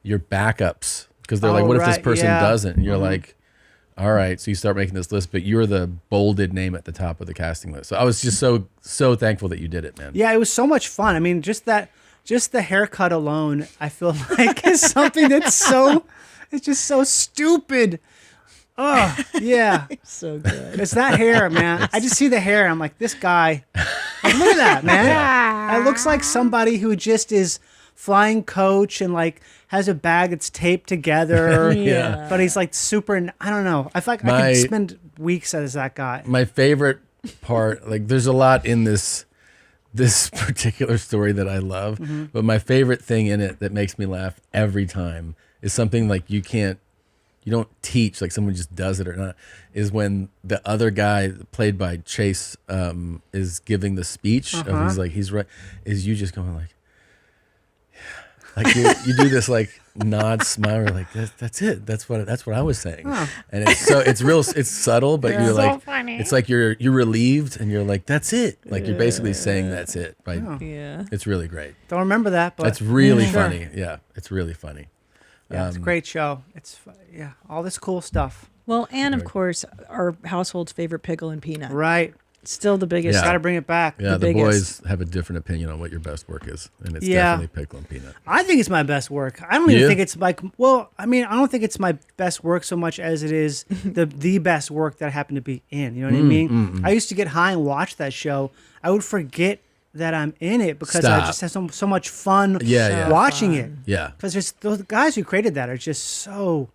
backups because they're like, what if this person doesn't? And you're like, all right, so you start making this list, but you're the bolded name at the top of the casting list. So I was just so thankful that you did it, man. Yeah, it was so much fun. I mean, just the haircut alone, I feel like is something that's it's just so stupid. Oh, yeah. So good. It's that hair, man. I just see the hair. I'm like, this guy, like, look at that, man. It looks like somebody who just is flying coach and like has a bag that's taped together. Yeah. But he's like super, I don't know. I feel like I could spend weeks as that guy. My favorite part, like there's a lot in this particular story that I love, but my favorite thing in it that makes me laugh every time is something like you don't teach, like someone just does it or not, is when the other guy played by Chase is giving the speech he's right, is you just going like you do this like nod smile, like that's it, that's what I was saying, and it's subtle, but you're like, funny. it's like you're relieved, and you're like, that's it, like you're basically saying that's it, right? It's really great. Don't remember that, but that's really funny. Yeah, it's really funny. Yeah, it's a great show. It's all this cool stuff. Well, and of course, our household's favorite pickle and peanut. Right. Still the biggest. Got to bring it back. Yeah, the boys have a different opinion on what your best work is, and it's definitely pickle and peanut. I think it's my best work. I don't even think it's like, well, I mean, I don't think it's my best work so much as it is the best work that I happen to be in. You know what I mean? I used to get high and watch that show. I would forget that I'm in it because I just have so much fun watching it. Yeah. Because those guys who created that are just so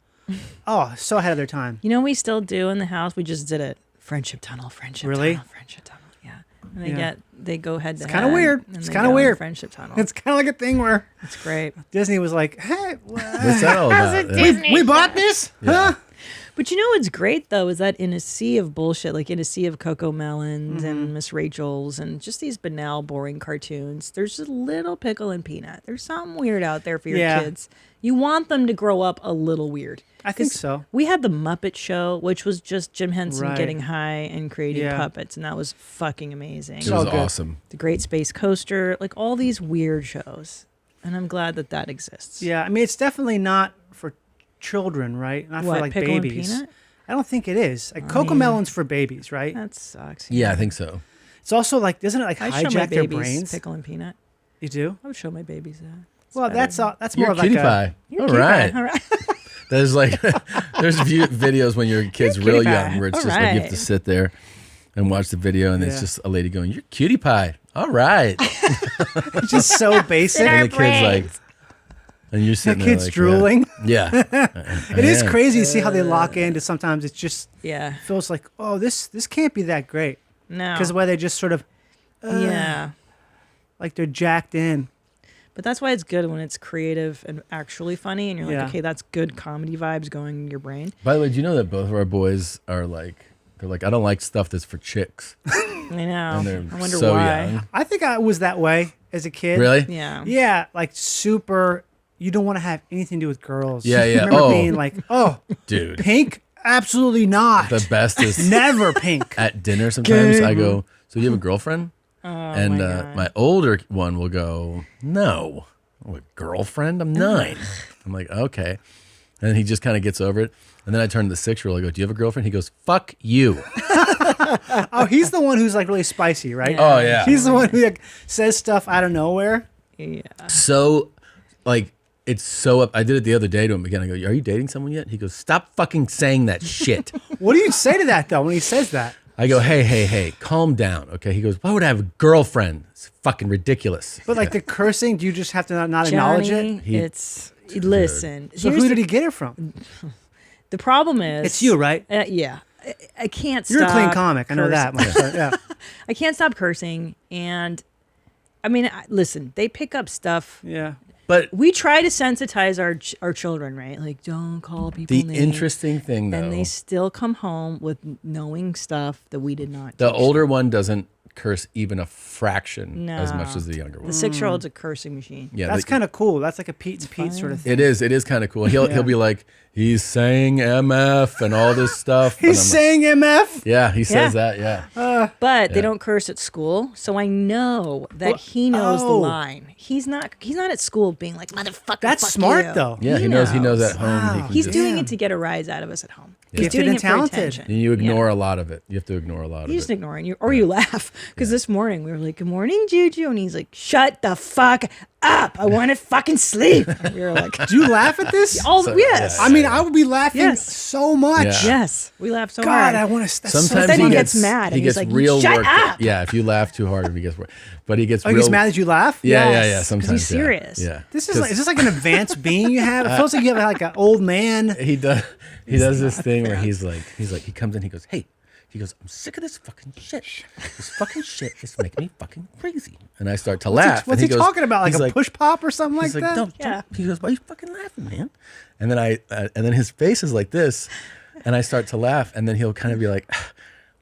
ahead of their time. You know what we still do in the house? We just did it. Friendship tunnel. Really? Friendship tunnel. Yeah. And they go head to head. It's kind of weird. It's kind of weird. Friendship tunnel. It's kind of like a thing where it's great. Disney was like, hey, what's that all about? We bought this? Yeah. Huh? But you know what's great, though, is that in a sea of bullshit, like in a sea of Coco Melons and Miss Rachel's and just these banal, boring cartoons, there's a little pickle and peanut. There's something weird out there for your kids. You want them to grow up a little weird. I think so. We had the Muppet Show, which was just Jim Henson getting high and creating puppets, and that was fucking amazing. It was awesome. The Great Space Coaster, like all these weird shows. And I'm glad that exists. Yeah, I mean, it's definitely not for children, right? Not for like pickle babies. And peanut? I don't think it is. Like Coco Melon's for babies, right? That sucks. Yeah, I think so. It's also like, doesn't it like I show my hijack their babies brains? Pickle and peanut. You do? I would show my babies that. Well, that's more you're of like cutie pie. All right. All right. There's like there's videos when your kid's real young where it's just like you have to sit there and watch the video, and it's just a lady going, "You're cutie pie." All right. just so basic. And the kid's like, and you're sitting the there kid's like, drooling. Yeah. It is crazy to see how they lock into. Sometimes it's just feels like, oh, this can't be that great. No. Because the way they just sort of like they're jacked in. But that's why it's good when it's creative and actually funny, and you're like, okay, that's good comedy vibes going in your brain. By the way, do you know that both of our boys are like, they're like, I don't like stuff that's for chicks. I know. And they're I wonder so why. young. I think I was that way as a kid. Really? Yeah. Yeah, like super. You don't want to have anything to do with girls. Yeah, yeah. I remember being like, oh, dude, pink? Absolutely not. The best is never pink. At dinner sometimes I go, so you have a girlfriend? Oh, and my older one will go, no. I'm a girlfriend? I'm 9. I'm like, okay. And he just kind of gets over it. And then I turn to the 6-year-old. I go, do you have a girlfriend? He goes, fuck you. Oh, he's the one who's like really spicy, right? Oh, yeah. He's the one who like says stuff out of nowhere. Yeah. So, like, it's so up. I did it the other day to him again. I go, are you dating someone yet? He goes, stop fucking saying that shit. What do you say to that, though, when he says that? I go, hey, calm down. Okay. He goes, why would I have a girlfriend? It's fucking ridiculous. But like the cursing, do you just have to not acknowledge Johnny, it? Listen. So who did he get it from? The problem is It's you, right? Yeah. I can't stop. You're a clean comic. I know that much. So, yeah. I can't stop cursing. And I mean, listen, they pick up stuff. Yeah. But we try to sensitize our children, right? Like, don't call people the names. interesting thing, though. And they still come home with knowing stuff that we did not. The teach older them. one doesn't curse even a fraction as much as the younger one. The 6-year-old's a cursing machine. Yeah, That's kind of cool. That's like a Pete and Pete sort of thing. It is kind of cool. He'll be like, he's saying MF and all this stuff. He's saying MF? Yeah, he says that, yeah. But they Yeah. don't curse at school, so I know that he knows the line. He's not at school being like, motherfucker. That's fuck smart, you. though. Yeah, he knows at home. He can He's just- doing it to get a rise out of us at home. He's Gifted doing and it for talented. attention. And you ignore a lot of it. You have to ignore a lot of You it. just ignore it, or you laugh. Because this morning we were like, "Good morning, Juju," and he's like, "Shut the fuck up! I want to fucking sleep." And we were like, Do you laugh at this? Yes. I mean, I would be laughing so much. Yeah. Yes, we laugh so God, hard. I want to. Sometimes then he he gets mad and He he's gets like, real "Shut worked up!" Yeah, if you laugh too hard, he gets worked. But he gets Oh, real. he gets mad that you laugh? Yeah, Yes, yeah. 'cause Sometimes he's yeah. serious. Yeah. Is this like an advanced being you have? It feels like you have like an old man. He does. He does this thing where he's like, he comes in. He goes, hey. He goes, I'm sick of this fucking shit. This fucking shit is making me fucking crazy. And I start to laugh. What's and he goes, talking about? Like he's a push pop or something like he's that? Don't. He goes, why are you fucking laughing, man? And then and then his face is like this, and I start to laugh, and then he'll kind of be like,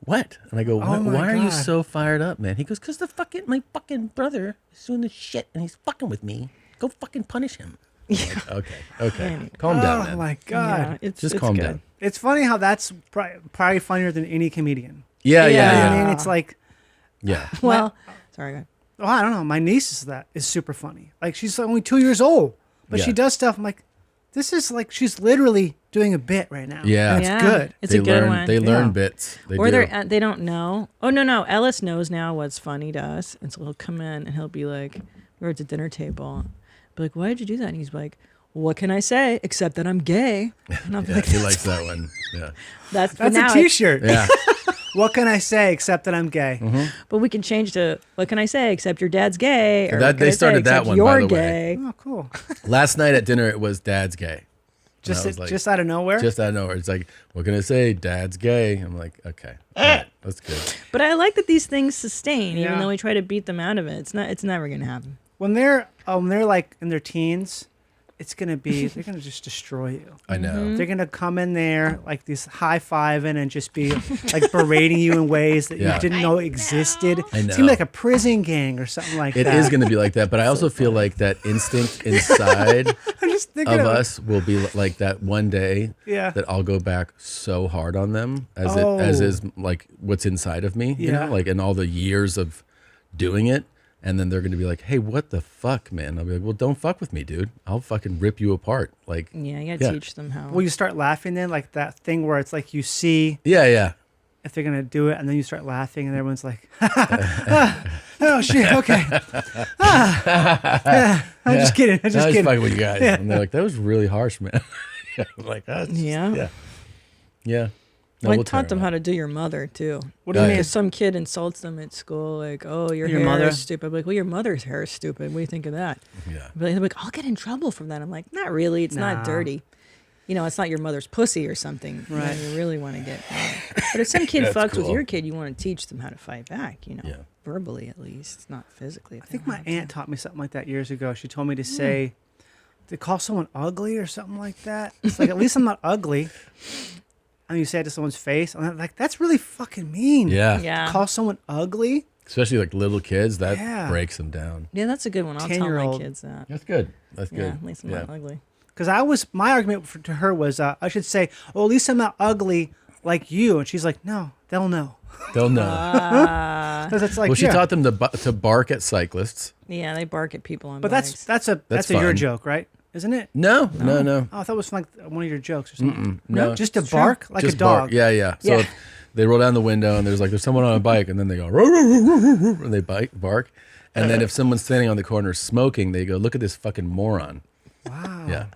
what? And I go, why are you God. so fired up, man? He goes, because my fucking brother is doing this shit, and he's fucking with me. Go fucking punish him. I'm like, okay. Calm down, man. Oh my God. Yeah, Just calm down. It's funny how that's probably funnier than any comedian. Yeah. I mean, it's like, Yeah. Well, sorry. Go ahead. oh, I don't know. My niece is super funny. Like she's only 2 years old, but Yeah. she does stuff. I'm like, this is like she's literally doing a bit right now. Yeah. And it's good. It's a good one. They learn Yeah. bits. They Or do. they don't know. Oh no, Ellis knows now what's funny to us, and so he'll come in and he'll be like, "We're at the dinner table." Be like, "Why did you do that?" And he's like, "What can I say except that I'm gay?" And I'll be Yeah, like, he likes that one. Yeah. That's That's now a T-shirt. Yeah. What can I say except that I'm gay? But we can change to "What can I say except your dad's gay?" Or That- "What can they I say started that except one, You're by the way. gay." Oh, cool. Last night at dinner, it was Dad's gay. And I was like, Just out of nowhere. Just out of nowhere. It's like, what can I say? Dad's gay. I'm like, okay. All right, that's good. But I like that these things sustain, even Yeah. though we try to beat them out of it. It's never gonna happen. when they're like in their teens, they're gonna just destroy you. I know. They're gonna come in there like this high-fiving and just be like berating you in ways that Yeah. you didn't know existed. I It's know. gonna be like a prison gang or something like It that. is going to be like that, but I also feel like that instinct inside I'm just thinking of of us will be like that one day Yeah. that I'll go back so hard on them as Oh. is like what's inside of me, you Yeah. know, like in all the years of doing it. And then they're going to be like, hey, what the fuck, man? I'll be like, well, don't fuck with me, dude. I'll fucking rip you apart. Like, Yeah, you gotta teach them how. Will you start laughing then, like that thing where it's like you see yeah. if they're gonna do it, and then you start laughing, and everyone's like, "Oh shit, okay." Yeah, I'm just kidding. I'm I just was kidding. fucking with you guys. Yeah. And they're like, that was really harsh, man. I'm like, that's just- Yeah. Yeah. No, Well, I we'll taught tear them it how up. to do your mother too. What do you mean? Because some kid insults them at school, like, "Oh, your hair mother? is stupid." I'm like, well, your mother's hair is stupid. What do you think of that? Yeah. They're like, I'll get in trouble from that. I'm like, not really. It's Nah. not dirty. You know, it's not your mother's pussy or something. You know, Right. you really want to get. But if some kid That's fucks with cool. your kid, you want to teach them how to fight back. You know, Yeah. verbally at least. It's not physically. I think my aunt taught me something like that years ago. She told me to say, to call someone ugly or something like that. It's like, at least I'm not ugly. And you say it to someone's face. And I'm like, that's really fucking mean. Yeah. Yeah. Call someone ugly? Especially like little kids, that Yeah. breaks them down. Yeah, that's a good one. I'll tell my 10-year-old. kids that. That's good. That's Yeah, good. at least I'm not ugly. Because my argument to her was, I should say, well, at least I'm not ugly like you. And she's like, no, they'll know. They'll know. Because it's like, Well, she yeah. taught them to bark at cyclists. Yeah, they bark at people on But bikes. that's a That's your fun. joke, right? isn't it? No. Oh, I thought it was like one of your jokes or something. No. Just a bark, like Just a dog. bark. Yeah. So if they roll down the window and there's someone on a bike, and then they go and they bark, and then if someone's standing on the corner smoking, they go, "Look at this fucking moron." Wow. Yeah.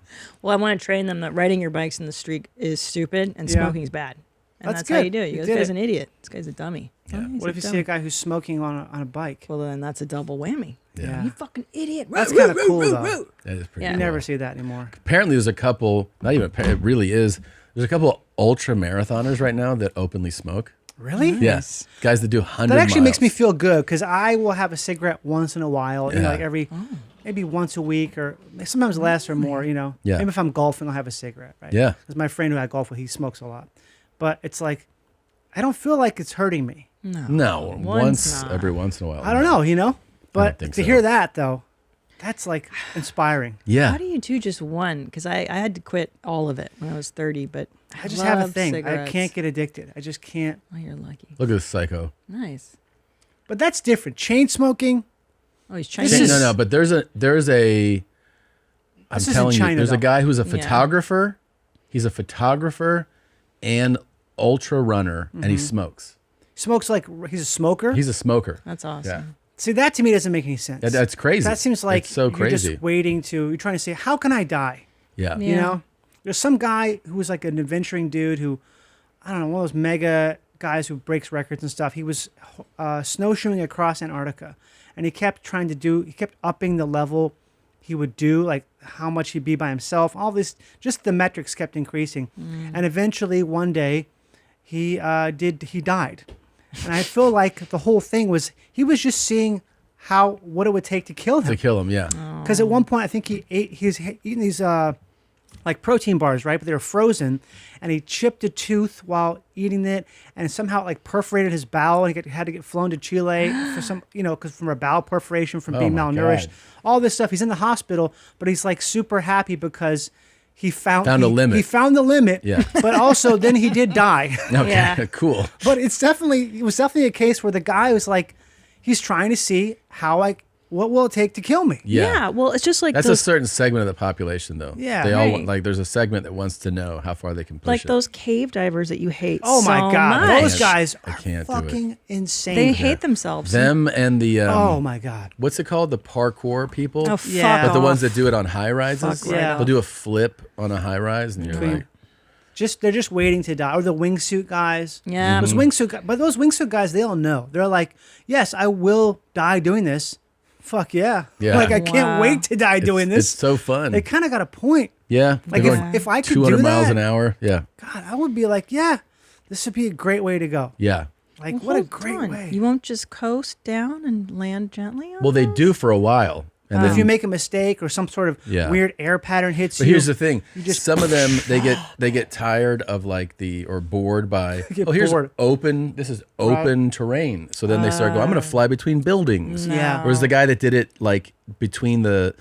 Well, I want to train them that riding your bikes in the street is stupid and smoking is bad. And that's how good. you do it. You go, You this did guy's it. an idiot. This guy's a dummy. Yeah. Oh, he's What if you see a guy who's smoking on a bike? Well, then that's a double whammy. Yeah. You fucking idiot. That's kind of cool, though. That is pretty Yeah. You cool. never see that anymore. Apparently, there's a couple. Not even. It really is. There's a couple ultra marathoners right now that openly smoke. Really? Yes, guys that do 100. That actually makes me miles. feel good because I will have a cigarette once in a while, you know, Yeah. like every maybe once a week or sometimes less or more, you know. Yeah. Maybe if I'm golfing, I'll have a cigarette, right? Yeah. Because my friend who I golf with, he smokes a lot. But it's like, I don't feel like it's hurting me. No, once every once in a while. I don't know, you know? But think to so. hear that, though, that's like inspiring. Yeah. How do you do just one? Because I had to quit all of it when I was 30, but I just have a love thing. cigarettes. I can't get addicted. I just can't. Oh, you're lucky. Look at this psycho. Nice. But that's different. Chain smoking. Oh, he's This Chinese. is- No, but there's a. I'm This is in telling you, China, there's a though. guy who's a Yeah. photographer. He's a photographer and ultra runner, and he smokes. Smokes like he's a smoker. He's a smoker. That's awesome. Yeah. See, that to me doesn't make any sense. That's crazy. That seems like It's so you're crazy. just waiting to. You're trying to say, how can I die? Yeah. You know, there's some guy who was like an adventuring dude who, I don't know, one of those mega guys who breaks records and stuff. He was snowshoeing across Antarctica, and he kept upping the level he would do, like how much he'd be by himself. All this, just the metrics kept increasing, and eventually one day, he died, and I feel like the whole thing was he was just seeing what it would take to kill him. To kill him, yeah. Because at one point, I think he's eating these like protein bars, right? But they were frozen, and he chipped a tooth while eating it, and somehow like perforated his bowel. And he had to get flown to Chile for some, because from a bowel perforation from being my malnourished. God. All this stuff. He's in the hospital, but he's like super happy because he found a limit. He found the limit. Yeah. But also, then he did die. Okay. Yeah. Cool. But it was definitely a case where the guy was like, he's trying to see what will it take to kill me? Yeah. Well, it's just like That's those, a certain segment of the population, though. Yeah, They all right. want, like. There's a segment that wants to know how far they can push like it. those cave divers that you hate. Oh my so God, much. those guys I are can't do it. fucking insane. They hate themselves. Them and the. Oh my God. What's it called? The parkour people. Oh, fuck Yeah. But the ones off. that do it on high rises. Fuck right Yeah. They'll do a flip on a high rise, and you're like, They're just waiting to die. Or the wingsuit guys. Yeah. Those those wingsuit guys, they all know. They're like, yes, I will die doing this. Fuck yeah. Yeah. Like I can't Wow. wait to die doing this. It's so fun. They kind of got a point. Yeah. Like They're going if I could 200 do miles that, an hour. Yeah. God, I would be like, yeah, this would be a great way to go. Yeah. Like Well, what a hold great on. way. You won't just coast down and land gently on Well, they those? do for a while. And if then, you make a mistake or some sort of Yeah. weird air pattern hits but you. here's the thing: just- some of them they get tired of like or bored by. Get Here's bored. open. This is open terrain. So then they start going. I'm going to fly between buildings. Yeah. Whereas the guy that did it like between the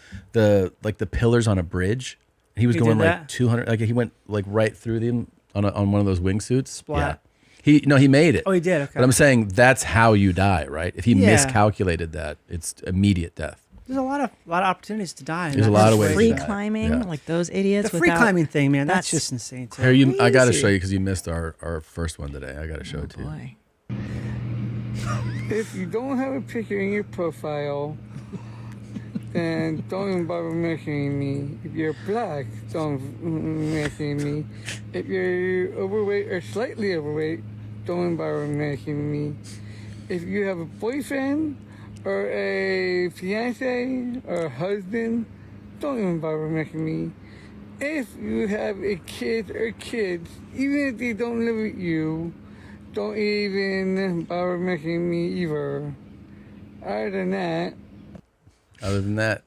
pillars on a bridge, he was He going did like that? 200. Like he went like right through them on one of those wingsuits. Splat. Yeah. He made it. Oh, he did? Okay. But I'm saying that's how you die, right? If he Yeah. miscalculated that, it's immediate death. There's a lot of opportunities to die. There's a lot of ways. free to die. climbing, Yeah. like those idiots. The free without- climbing thing, man, that's That's just insane too. Here, I got to Crazy. show you because you missed our first one today. I got to show it to you. Boy. If you don't have a picture in your profile, then don't even bother messaging me. If you're black, don't message me. If you're overweight or slightly overweight, don't even bother messaging me. If you have a boyfriend or a fiance or a husband, don't even bother messaging me. If you have a kid or kids, even if they don't live with you, don't even bother messaging me either. Other than that,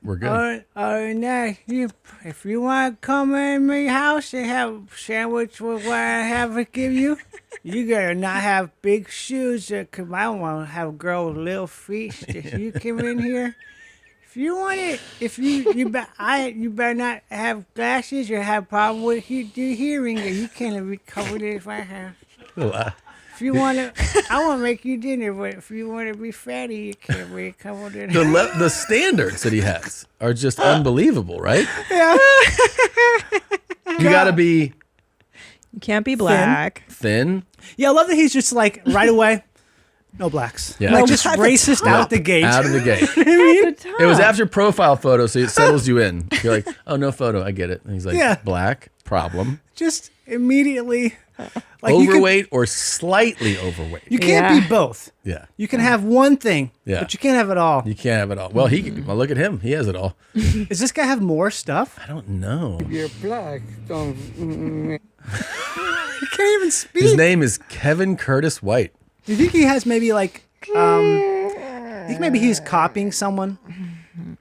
We're good. If you want to come in my house and have a sandwich with what I have to give you, you gotta not have big shoes. Cause I don't want to have a girl with little feet. If you come in here, if you want it, if you better not have glasses or have problem with your hearing, or you can't be covered in my house. If you want to, I want to make you dinner, but if you want to be fatty, you can't make a couple dinner. The standards that he has are just unbelievable, right? Yeah. You got to be You can't be black. thin. Yeah, I love that he's just like right away. No blacks. Yeah. Like No, just at the racist top. out the gate. Out of the gate. At the top. It was after profile photo, so it settles you in. You're like, oh, no photo. I get it. And he's like, Yeah. black, problem. Just immediately. Like you Overweight or slightly overweight. You can't be both. Yeah. You can have one thing, Yeah. but you can't have it all. You can't have it all. Well, well, look at him. He has it all. Does this guy have more stuff? I don't know. If you're black, don't. He can't even speak. His name is Kevin Curtis White. Do you think he has maybe like, I think maybe he's copying someone?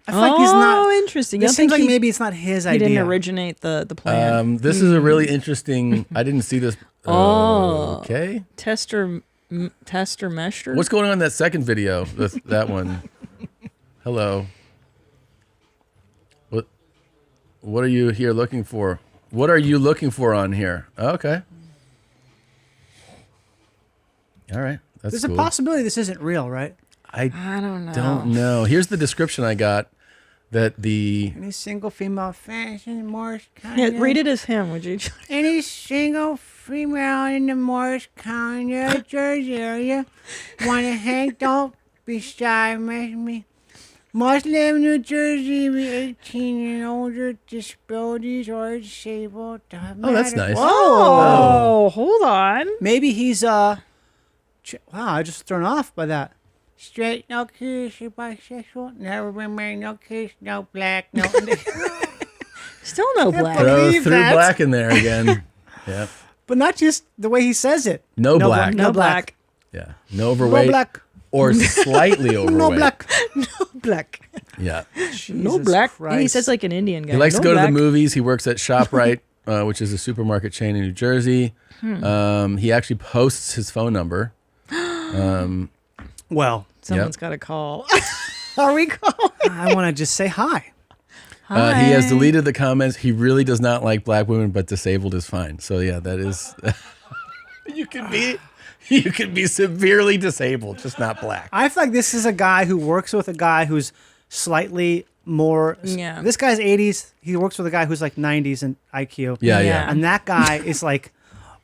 I feel like he's not. Oh, interesting. You It don't seems think like maybe it's not his he idea. didn't originate the plan. This is a really interesting. I didn't see this. Okay. Tester Mester. What's going on in that second video? That one. Hello. What are you here looking for? What are you looking for on here? Okay. All right. That's There's cool. a possibility this isn't real, right? I don't know. Don't know. Here's the description I got. That the Any single female fashion Morris Yeah, County. read it as him, would you? Any single female in the Morris County, Jersey area want to hang? Don't be shy, me. Must live in New Jersey, be 18 and older, disabilities or disabled. Oh, that's nice. Oh, hold on. Maybe he's wow, I just thrown off by that. Straight, no kiss, you're bisexual, never been married, no kiss, no black, no. Still no black. threw black in there again. Yep. But not just the way he says it. No black. No black. Yeah. No overweight. No black. Or slightly overweight. No black. No black. Yeah. No black. Christ. And he says like an Indian guy. He likes No to go black. to the movies. He works at ShopRite, which is a supermarket chain in New Jersey. He actually posts his phone number. Well, someone's got to call. Are we calling? I want to just say hi. He has deleted the comments. He really does not like black women, but disabled is fine. So yeah, that is. You can be severely disabled, just not black. I feel like this is a guy who works with a guy who's slightly more. Yeah. This guy's 80s. He works with a guy who's like 90s in IQ. Yeah. And that guy is like,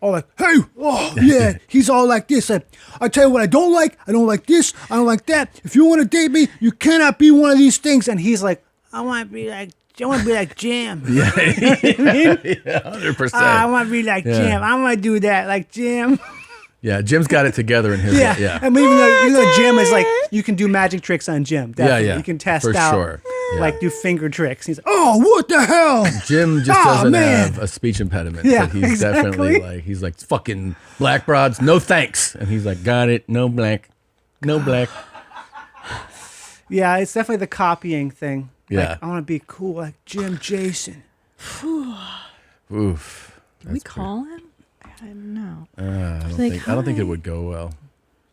oh, like, hey, oh, yeah, he's all like this. Like, I tell you what I don't like this, I don't like that. If you want to date me, you cannot be one of these things. And he's like, I want to be like Jim. Yeah, 100%. I want to be like Jim. I want to do that like Jim. Yeah, Jim's got it together in his Yeah. yeah. I mean, even though Jim is like, you can do magic tricks on Jim. Definitely. Yeah. You can test for out, sure. Yeah. like do finger tricks. He's like, oh, what the hell? Jim just doesn't have a speech impediment. Yeah, but he's exactly. definitely he's like, fucking black broads, no thanks. And he's like, got it, no black. Yeah, it's definitely the copying thing. Yeah. Like, I want to be cool like Jim Jason. Oof. Did we call him? I don't know. I don't think it would go well.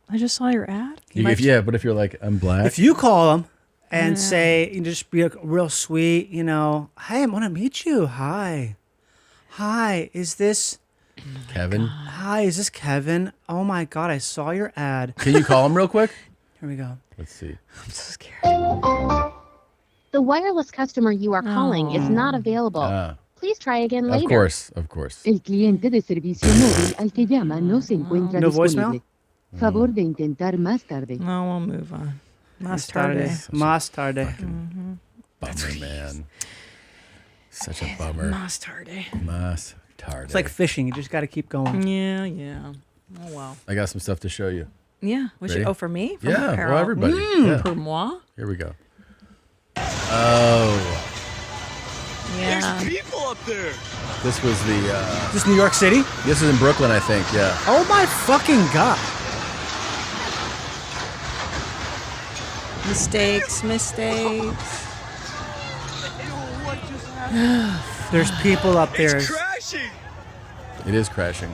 I just saw your ad. But if you're like, I'm black. If you call him and say, you just be like real sweet, hey, I want to meet you. Hi, is this Kevin. Hi, is this Kevin? Oh my God, I saw your ad. Can you call him real quick? Here we go. Let's see. I'm so scared. The wireless customer you are calling is not available. Please try again later. Of course. El cliente de servicio móvil al que llama no se encuentra No disponible. voicemail? Favor de intentar más tarde. No, we'll move on. Más Más tarde. Bummer, man. Such a bummer. Más tarde. Mas tarde. It's like fishing. You just got to keep going. Yeah. Oh, wow. I got some stuff to show you. Yeah. Ready? For me? For Yeah, Carol. well, everybody. Yeah. Pour moi? Here we go. Oh. Yeah. There's people up there. This was the... Is this New York City? This is in Brooklyn, I think, yeah. Oh my fucking God. Mistakes. There's people up there. It's crashing. It is crashing.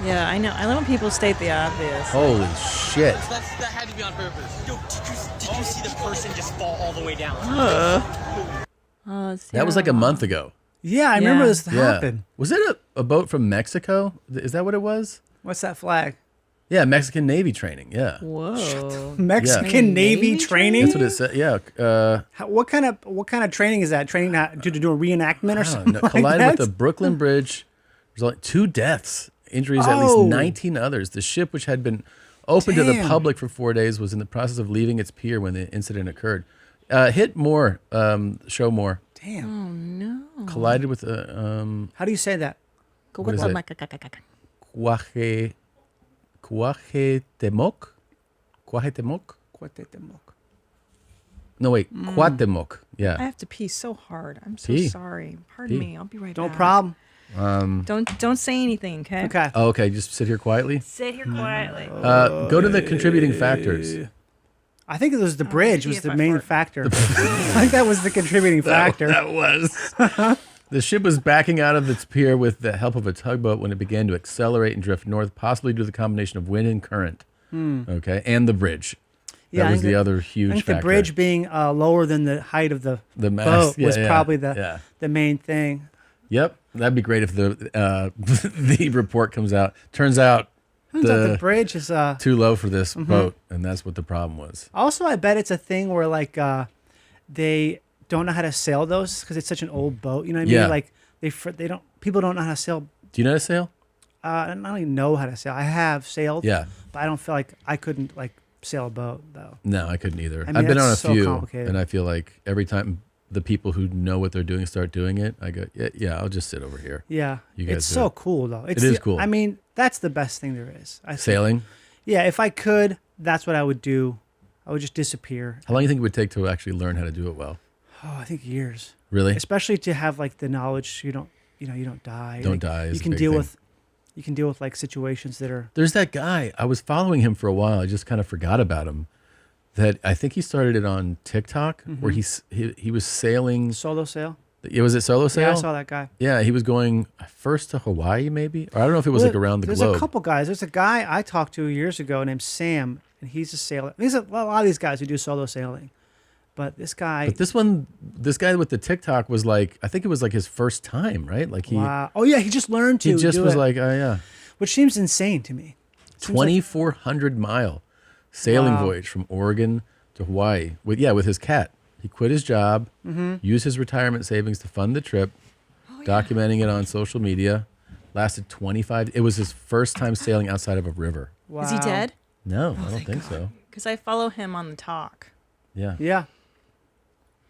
Yeah, I know. I love when people state the obvious. Holy shit. That had to be on purpose. Yo, did you see the person just fall all the way down? Oh, it's That was like a terrible. month ago. Yeah, I remember this happened. Was it a boat from Mexico? Is that what it was? What's that flag? Yeah, Mexican Navy training. Yeah. Whoa. Mexican Navy training? That's what it said. Yeah. What kind of training is that? Training to do a reenactment or something? No, like collided that? with the Brooklyn Bridge. Resulting 2 deaths, injuries at least 19 others. The ship, which had been open to the Damn. public for 4 days, was in the process of leaving its pier when the incident occurred. Hit more. Show more. Damn. Oh no. Collided with a. How do you say that? What is it? Cuauhtémoc? Cuauhtémoc. No, wait. Cuauhtémoc. Yeah. I have to pee so hard. I'm so Pee. sorry. Pardon Pee. me. I'll be right No back. problem. Don't say anything, okay? Okay. Oh, okay. Just sit here quietly. Sit here quietly. Go to the contributing factors. I think it was the bridge see was if the I main fart. factor. I think that was the contributing factor. That was. The ship was backing out of its pier with the help of a tugboat when it began to accelerate and drift north, possibly due to the combination of wind and current. Okay, and the bridge. Yeah, That I was think the other huge I think factor. the bridge being lower than the height of the mast, boat yeah, was yeah, probably yeah. the main thing. Yep, that'd be great if the the report comes out. Turns out Turns out the bridge is too low for this boat, and that's what the problem was. Also, I bet it's a thing where like they don't know how to sail those because it's such an old boat. You know what I Yeah. mean? Like people don't know how to sail. Do you know how to sail? I don't even know how to sail. I have sailed. Yeah. But I don't feel like I couldn't like sail a boat though. No, I couldn't either. I mean, I've been on a that's so few, complicated. and I feel like every time the people who know what they're doing start doing it, I go, yeah, I'll just sit over here. Yeah. You guys It's do so it. cool though. It is cool. I mean, that's the best thing there is. I think. Sailing? Yeah, if I could, that's what I would do. I would just disappear. How long do you think it would take to actually learn how to do it well? Oh, I think years. Really? Especially to have like the knowledge you don't die. Don't Like, die is You a can big deal thing. with you can deal with like situations that are There's that guy. I was following him for a while. I just kind of forgot about him. That I think he started it on TikTok where he was sailing. solo sail. Was it solo sail? Yeah, I saw that guy. Yeah, he was going first to Hawaii, maybe, or I don't know if it was like around the There's globe. a couple guys. There's a guy I talked to years ago named Sam, and he's a sailor. There's a lot of these guys who do solo sailing, but this guy. But this guy with the TikTok was like, I think it was like his first time, right? Like he, Wow. Oh yeah, he just learned to. he just do was it, like, oh yeah, which seems insane to me. Seems like- 2,400-mile sailing Wow. voyage from Oregon to Hawaii with his cat. He quit his job, used his retirement savings to fund the trip, documenting it on social media. Lasted 25. It was his first time sailing outside of a river. Wow. Is he dead? No, I don't think so. Because I follow him on the talk. Yeah. Yeah.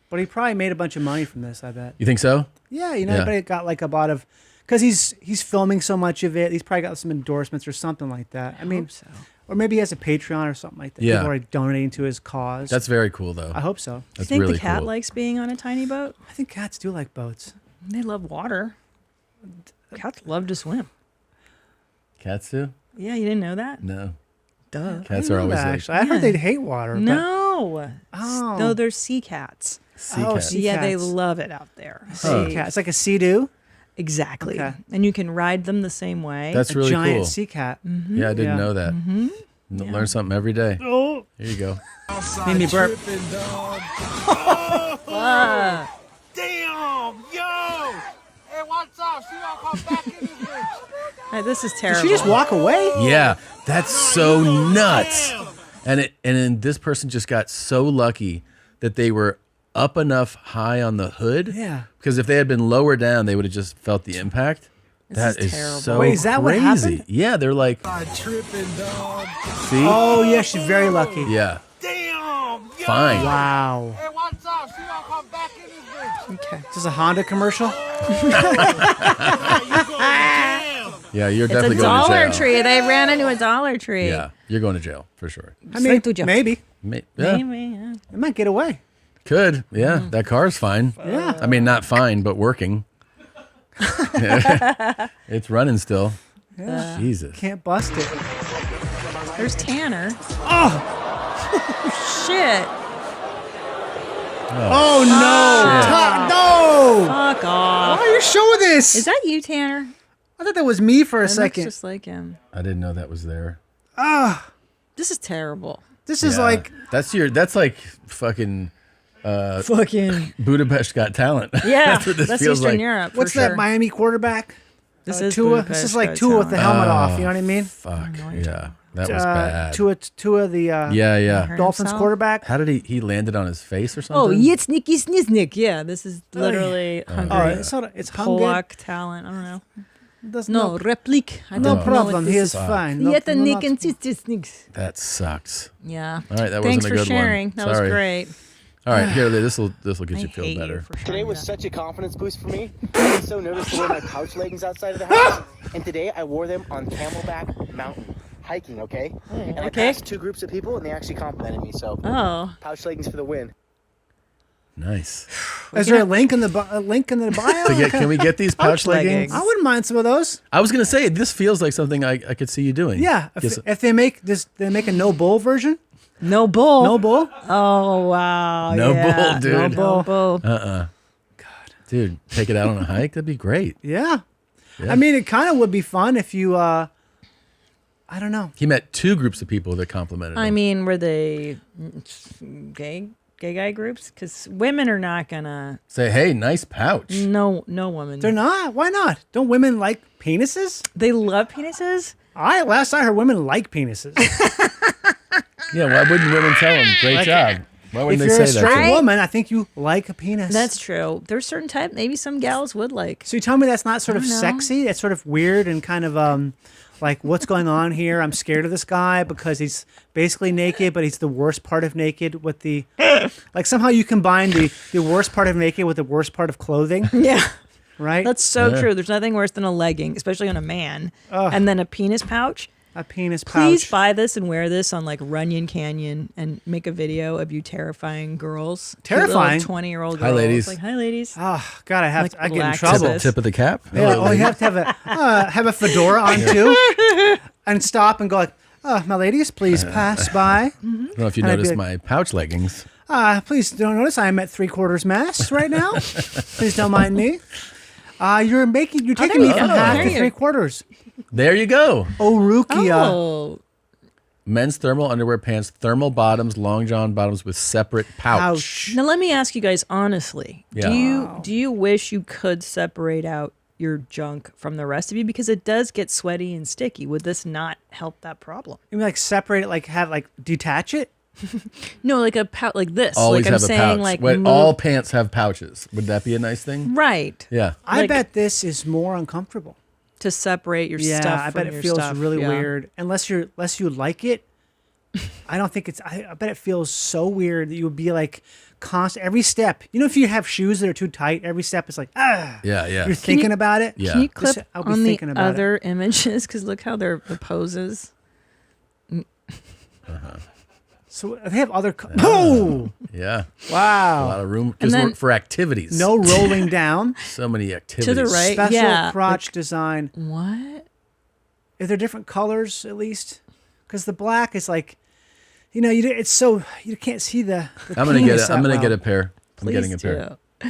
But he probably made a bunch of money from this, I bet. You think so? Yeah, I bet it got like a lot of, because he's filming so much of it. He's probably got some endorsements or something like that. I mean, hope so. Or maybe he has a Patreon or something like that. Yeah. People are donating to his cause. That's very cool, though. I hope so. Do you That's think really the cat cool. likes being on a tiny boat? I think cats do like boats. They love water. Cats love to swim. Cats do? Yeah, you didn't know that? No. Duh. Cats I are know always that, like actually. I heard they'd hate water. but- No. Oh. No, they're sea cats. sea Oh, cats. sea Yeah, they cats. love it out there. Sea cat. It's like a sea-doo. Exactly. Okay. And you can ride them the same way. That's really giant cool. sea cat. Yeah, I didn't know that. Learn something every day. Oh. Here you go. Made me burp. Damn, yo! Hey, what's up? She gonna come back in this bitch. This is Did terrible. she just walk away? Yeah, that's so nuts. And then this person just got so lucky that they were up enough high on the hood. Yeah. Because if they had been lower down, they would have just felt the impact. That is is terrible. so Wait, is that what crazy. happened? Yeah, they're like, Tripping, dog. see? Oh, yeah, she's very lucky. Yeah, Damn, yo! fine. Wow. Hey, what's up? She gonna come back in this bitch. Okay. Is this a Honda commercial? Yeah, you're It's definitely a going to Dollar jail. Tree. They ran into a Dollar Tree. Yeah, you're going to jail for sure. I mean, Straight to jail. maybe. Yeah, Maybe, yeah. It might get away. could. Yeah, that car's fine. Yeah. I mean, not fine, but working. It's running still. Yeah. Jesus. Can't bust it. There's Tanner. Oh! Shit. Oh, no! shit. No! Fuck off. Why are you showing this? Is that you, Tanner? I thought that was me for a That second. looks just like him. I didn't know that was there. Ah, This is terrible. this is Yeah. like That's like fucking Fucking. Budapest Got Talent. Yeah, That's what this that's feels Eastern like. Europe. what's for that sure. Miami quarterback? This is Tua. Budapest This is like Got Tua with the Talent. helmet off. You know what I mean? Fuck. Yeah. That was bad. Tua, the yeah. Dolphins quarterback. How did he landed on his face or Oh, something? Yitsniki Sniznik. Yeah, this is literally Hungary. It's Polak talent. I don't know. There's No, replique. I no don't know problem. what He this is fine. No, Yetanik and Tsitsnik. That sucks. Yeah. All right, that Thanks wasn't a for good sharing. one. That was Sorry. great. All right, here, this will get I you feel hate you better. for sharing Today was that. such a confidence boost for me. I was so nervous to wear my pouch leggings outside of the house, and today I wore them on Camelback Mountain hiking. Okay, and I passed 2 groups of people, and they actually complimented me. So, pouch leggings for the win. Nice. Is there a link in the bio? Can we get these pouch leggings? I wouldn't mind some of those. I was gonna say this feels like something I could see you doing. Yeah, Yes. if they make a no bull version. No bull. No bull. Oh wow. No yeah. bull, dude. No bull. God, dude, take it out on a hike. That'd be great. Yeah. Yeah. I mean, it kind of would be fun if you. I don't know. He met 2 groups of people that complimented him. I mean, were they gay guy groups? Because women are not gonna Say, hey, nice pouch. No woman. They're not. Why not? Don't women like penises? They love penises. Last I heard, women like penises. Yeah, why wouldn't women tell him? Great job. Why wouldn't if they you're say a that? straight woman, I think you like a penis. That's true. There's certain type. Maybe some gals would like. So you tell me that's not sort of I don't know. sexy? That's sort of weird and kind of like, what's going on here? I'm scared of this guy because he's basically naked, but he's the worst part of naked with the like somehow you combine the worst part of naked with the worst part of clothing. Yeah. Right? That's so true. There's nothing worse than a legging, especially on a man, and then a penis pouch. A penis pouch. Please buy this and wear this on like Runyon Canyon and make a video of you terrifying girls. Terrifying? 20-year-old girls. Hi, ladies. Like, hi, ladies. Oh God, I Like get in lax trouble. Tip of the cap. Yeah, Hello, you ladies. have a fedora on too, and stop and go like, my ladies, please pass by. I don't know if you And I'd be noticed like, my pouch leggings. Please don't notice I'm at 3/4 mass right now. Please don't mind me. You're taking me from half to 3/4. There you go. Rukia. Oh. Men's thermal underwear pants, thermal bottoms, long john bottoms with separate pouch. Now let me ask you guys honestly. Yeah. Do you wish you could separate out your junk from the rest of you, because it does get sweaty and sticky? Would this not help that problem? You mean like separate it, like detach it? No, like a pouch like this. Always like have I'm a saying pouch. like Wait, move- all pants have pouches. Would that be a nice thing? Right. Yeah. I Like- bet this is more uncomfortable. To separate your Yeah, stuff I from bet it your feels stuff. really Yeah. weird. Unless you like it. I don't think it's. I bet it feels so weird that you would be like constant every step. You know, if you have shoes that are too tight, every step is like Yeah. You're thinking about it. Yeah. Can you clip I'll be on the thinking about it. other images? Because look how they're the poses. So they have other. Oh, Yeah. wow! A lot of room And then- for activities. No rolling down. So many activities. To the right. Special Yeah, crotch design. What? Are there different colors at least? Because the black is like, it's so you can't see the. I'm gonna penis get. I'm that gonna get well. a pair. I'm Please getting a pair. do.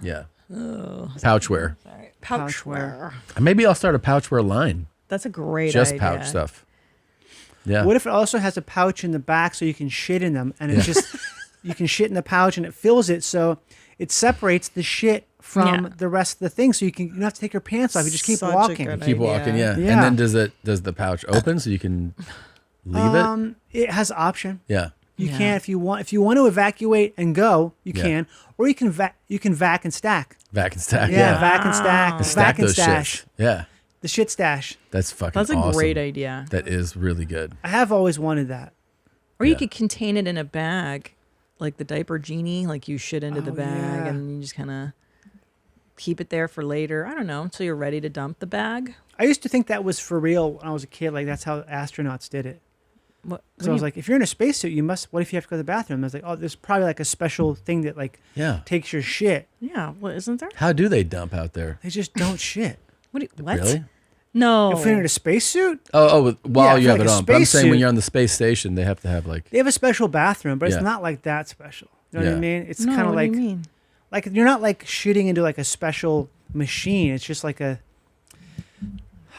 Yeah. Oh. Pouch wear. Pouch wear. Maybe I'll start a pouch wear line. That's a great Just idea. pouch stuff. Yeah. What if it also has a pouch in the back so you can shit in them, and it's just you can shit in the pouch and it fills it, so it separates the shit from the rest of the thing, so you don't have to take your pants off. You just keep Such a walking. good Keep walking, yeah. Yeah. And then does the pouch open so you can leave it? It has option. Yeah. You Yeah. can if you want to evacuate and go, you Yeah. can, or you can vac and stack. Vac and stack. Yeah, Yeah. vac and stack, Stack vac and those stash. shits. Yeah. The shit stash. That's fucking That's a awesome. great idea. That is really good. I have always wanted that. Or you could contain it in a bag, like the diaper genie. Like you shit into the bag yeah. and you just kind of keep it there for later. I don't know, until you're ready to dump the bag. I used to think that was for real when I was a kid. Like that's how astronauts did it. What? So I was like, if you're in a spacesuit, you must. What if you have to go to the bathroom? I was like, oh, there's probably like a special thing that like takes your shit. Yeah, what isn't there? How do they dump out there? They just don't shit. What? What? Really? No. If you're in a spacesuit, While Yeah, you for have like it a on. But I'm saying when spacesuit- you're on the space station, they have to have like. they have a special bathroom, but Yeah. it's not like that special. You know what I Yeah. mean? It's No, kind of what do like you mean? like you're not like shooting into like a special machine. It's just like a.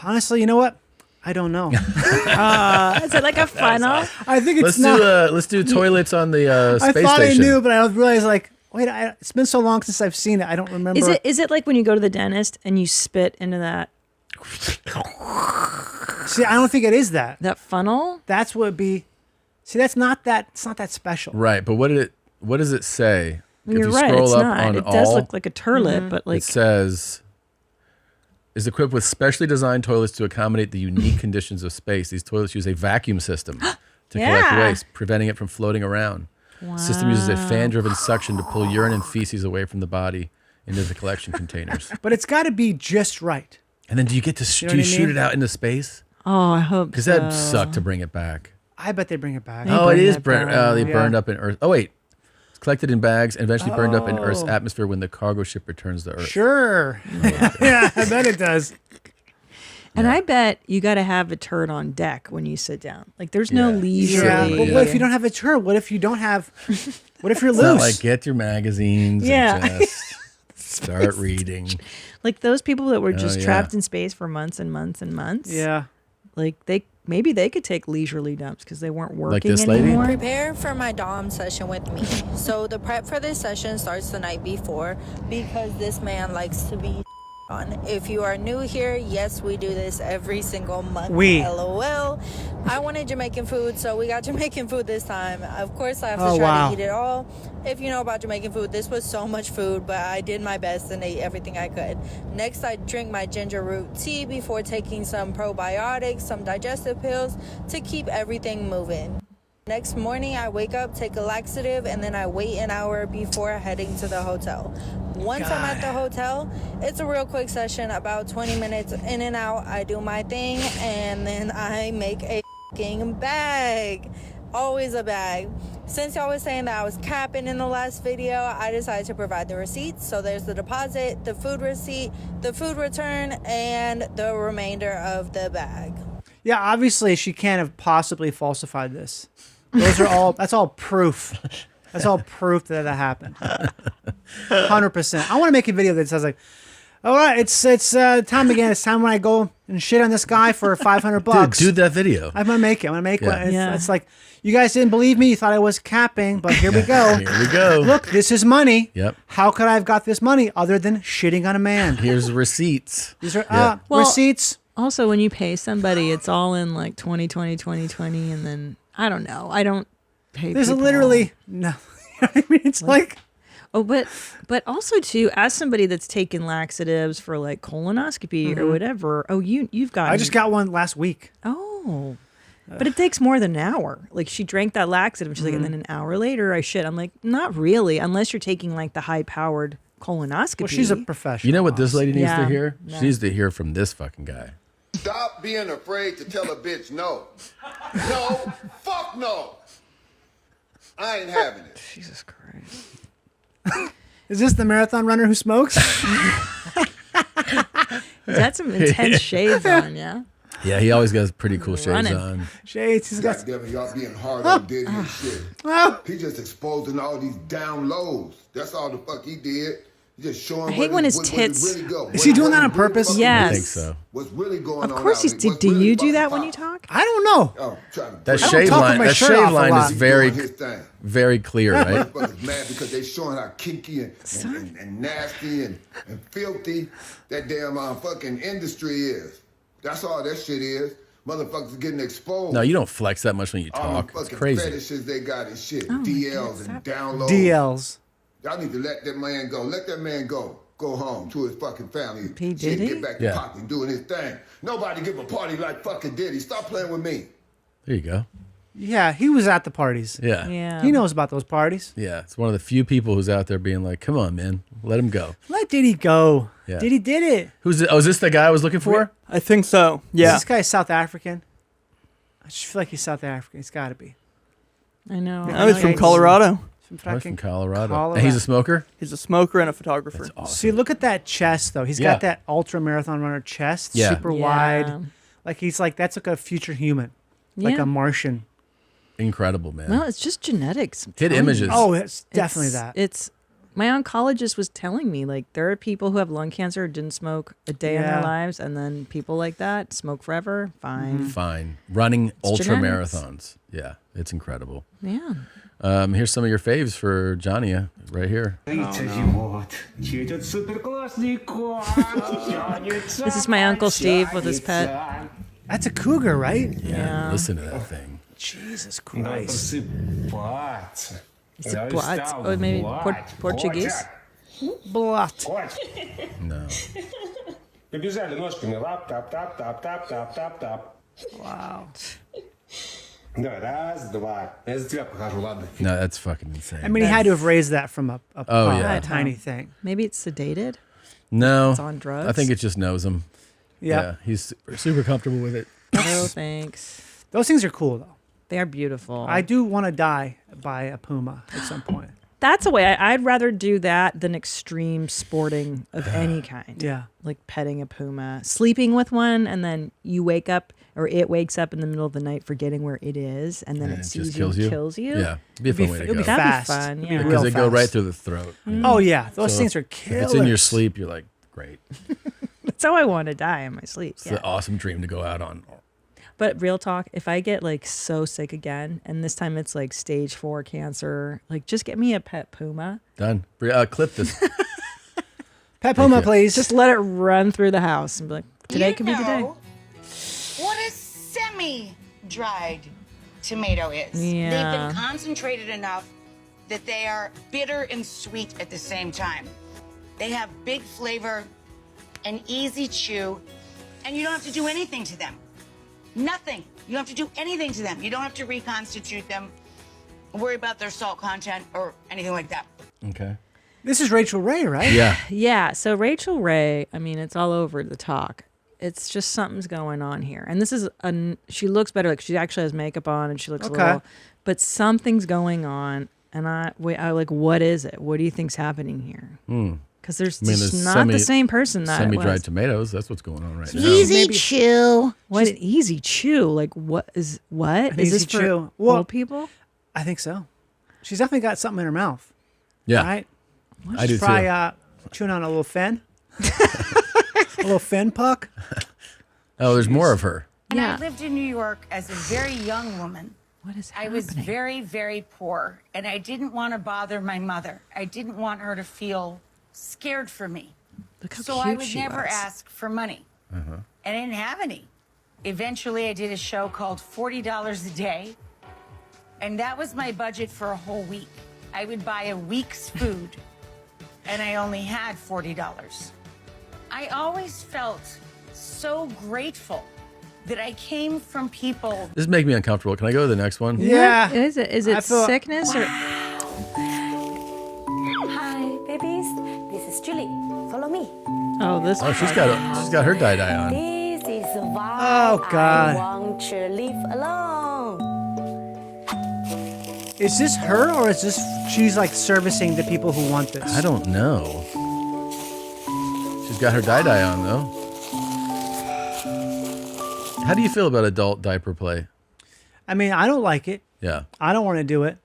Honestly, you know what? I don't know. Is it like a funnel? I think it's Let's not. let's do toilets on the I space thought station. I knew, but I realized like, wait, it's been so long since I've seen it. I don't remember. Is it like when you go to the dentist and you spit into that See, I don't think it is that. That funnel? That's what it'd be. See, that's not that. It's not that special. Right, but what does it say? You're if you right. scroll It's up not. on It does all, look like a turlet, but like it says, is equipped with specially designed toilets to accommodate the unique conditions of space. These toilets use a vacuum system to collect Yeah. waste, preventing it from floating around. The system uses a fan-driven suction to pull urine and feces away from the body into the collection containers. But it's got to be just right. And then do you get to You know do you what I shoot mean? it out into space? Oh, I hope Because so. that'd suck to bring it back. I bet they bring it back. Oh, it is that burnt. back. They Yeah. burned up in Earth. Oh wait, it's collected in bags and eventually burned up in Earth's atmosphere when the cargo ship returns to Earth. Sure. Yeah, I bet it does. And I bet you got to have a turd on deck when you sit down. Like there's no Yeah. leisure. Yeah, Certainly, but yeah. what if you don't have a turd? What if you don't have? What if you're It's not loose? like get your magazines Yeah. and just start reading. Like those people that were just yeah. trapped in space for months and months and months. Yeah. Like maybe they could take leisurely dumps because they weren't working this lady? anymore. Prepare for my Dom session with me. So the prep for this session starts the night before because this man likes to be on. If you are new here, yes, we do this every single month. We. LOL. I wanted Jamaican food, so we got Jamaican food this time. Of course, I have to Oh, try wow. to eat it all. If you know about Jamaican food, this was so much food, but I did my best and ate everything I could. Next, I drink my ginger root tea before taking some probiotics, some digestive pills to keep everything moving. Next morning, I wake up, take a laxative, and then I wait an hour before heading to the hotel. Once I'm at the hotel, it's a real quick session, about 20 minutes in and out. I do my thing, and then I make a f***ing bag. Always a bag. Since y'all was saying that I was capping in the last video, I decided to provide the receipts. So there's the deposit, the food receipt, the food return, and the remainder of the bag. Yeah, obviously she can't have possibly falsified this. Those are all. That's all proof. That's all proof that happened. 100%. I want to make a video that says like, "All right, it's time again. It's time when I go and shit on this guy for $500." Do that video. I'm gonna make it. I'm gonna make Yeah. one. It's, Yeah. it's like you guys didn't believe me. You thought I was capping, but here we go. Here we go. Look, this is money. Yep. How could I have got this money other than shitting on a man? Here's receipts. These are Yeah. Well, receipts. Also, when you pay somebody, it's all in like 2020, and then I don't know. I don't pay. There's people. literally no. I mean, it's like Oh, but also too, as somebody that's taken laxatives for like colonoscopy or whatever. Oh, you've got. I just got one last week. Oh, but it takes more than an hour. Like she drank that laxative, and she's like, and then an hour later, I shit. I'm like, not really, unless you're taking like the high-powered colonoscopy. Well, she's a professional. You know what this lady needs Yeah. to hear? No. She needs to hear from this fucking guy. Stop being afraid to tell a bitch no. No, fuck no. I ain't having it. Jesus Christ. Is this the marathon runner who smokes? He's got some intense shades on, yeah. Yeah, he always got pretty cool shades Running. on. Shades. He's got. Goddamn it, y'all being hard on Diddy and shit. Oh. He just exposing all these down lows. That's all the fuck he did. He just showing I hate what when it- his what it tits- really go. Is he doing that on purpose? Yes. I think so. What's really going on? Of course out, he's. like, Do what's really you do fucking that when pop? you talk? I don't know. Oh, trying to That I don't shave talk with line. my That shirt shave off a line lot. is very, Doing his thing. very clear, right? Motherfuckers mad because they showing how kinky and nasty and filthy that damn fucking industry is. That's all that shit is. Motherfuckers getting exposed. No, you don't flex that much when you all talk. the It's fucking crazy. fetishes they got and shit. Oh my DLs God, and downloads. DLs. Y'all need to let that man go. Let that man go. Go home to his fucking family. P. Shit, Diddy? get back to Yeah. popping, doing his thing. Nobody give a party like fucking Diddy. Stop playing with me. There you go. Yeah, he was at the parties. Yeah. Yeah. He knows about those parties. Yeah, it's one of the few people who's out there being like, "Come on, man, let him go." Let Diddy go. Yeah. Diddy did it. Who's? Oh, is this the guy I was looking for? I think so. Yeah. Is this guy South African? I just feel like he's South African. He's got to be. I know. I was from Colorado. From Oh, he's from fucking Colorado. And he's a smoker. He's a smoker and a photographer. That's awesome. See, look at that chest though. He's Yeah. got that ultra marathon runner chest, Yeah. super Yeah. wide. Like he's like that's like a future human, like Yeah. a Martian. Incredible, man. Well, it's just genetics. I'm Hit telling images. you. Oh, it's definitely that. It's My oncologist was telling me, like, there are people who have lung cancer who didn't smoke a day in their lives, and then people like that smoke forever. Fine. Fine. Running It's ultra genetics. marathons. Yeah, it's incredible. Yeah. Here's some of your faves for Johnny right here. This is my Uncle Steve with his pet. That's a cougar, right? Yeah. Listen to that thing. Jesus Christ. Is it Blatt? Or maybe Portuguese? Blatt. No. Побежали ножками. Лап, тап, тап, тап, тап, тап, тап, тап. Wow. Давай, раз, два. Я за тебя покажу, ладно? No, that's fucking insane. I mean, he had to have raised that from a tiny thing. Maybe it's sedated. No. It's on drugs. I think it just knows him. Yeah. He's super comfortable with it. No, thanks. Those things are cool, though. They are beautiful. I do want to die by a puma at some point. That's a way. I'd rather do that than extreme sporting of any kind. Yeah. Like petting a puma, sleeping with one, and then you wake up, or it wakes up in the middle of the night forgetting where it is, and then And it it sees just you kills and you? kills you. Yeah. It'd be a fun way to go. That'd fast. be fun, It'd be yeah. Because they go fast. right through the throat. Oh, yeah. Those things are If it's in your killers. sleep, you're like, great. That's how I want to die in my sleep. It's an awesome dream to go out on. But real talk, if I get like so sick again, and this time it's like stage 4 cancer, like just get me a pet puma. Done. Clip this. Pet puma, please. Just let it run through the house and be like, today could be the day. What a semi-dried tomato is. Yeah. They've been concentrated enough that they are bitter and sweet at the same time. They have big flavor, an easy chew, and you don't have to do anything to them. Nothing. You don't have to do anything to them. You don't have to reconstitute them, worry about their salt content or anything like that. Okay. This is Rachel Ray, right? Yeah. Yeah. So Rachel Ray, I mean, it's all over the talk. It's just something's going on here. And this is, she looks better. Like she actually has makeup on and she looks a little, but something's going on. And I like, what is it? What do you think's happening here? Because there's just not the same person that it was. Semi-dried tomatoes. That's what's going on right now. Easy chew. What an easy chew. Like what is this for old people? I think so. She's definitely got something in her mouth. Yeah. Right? I do She's too. probably chewing on a little fen. A little fen puck. Oh, there's more of her. And I lived in New York as a very young woman. What is I was very, very poor, and I didn't want to bother my mother. I didn't want her to feel scared for me. Look how so I cute would she never was. ask for money. I didn't have any. Eventually, I did a show called $40 a Day, and that was my budget for a whole week. I would buy a week's food, and I only had $40. I always felt so grateful that I came from people. This is making me uncomfortable. Can I go to the next one? What is it? Is I it feel- sickness or? Hi, babies. This is Julie. Follow me. Oh, this. Oh, she's got her dye on. This is why Oh, God. I want to live alone. Is this her or is this she's like servicing the people who want this? I don't know. She's got her dye on though. How do you feel about adult diaper play? I mean, I don't like it. Yeah. I don't want to do it.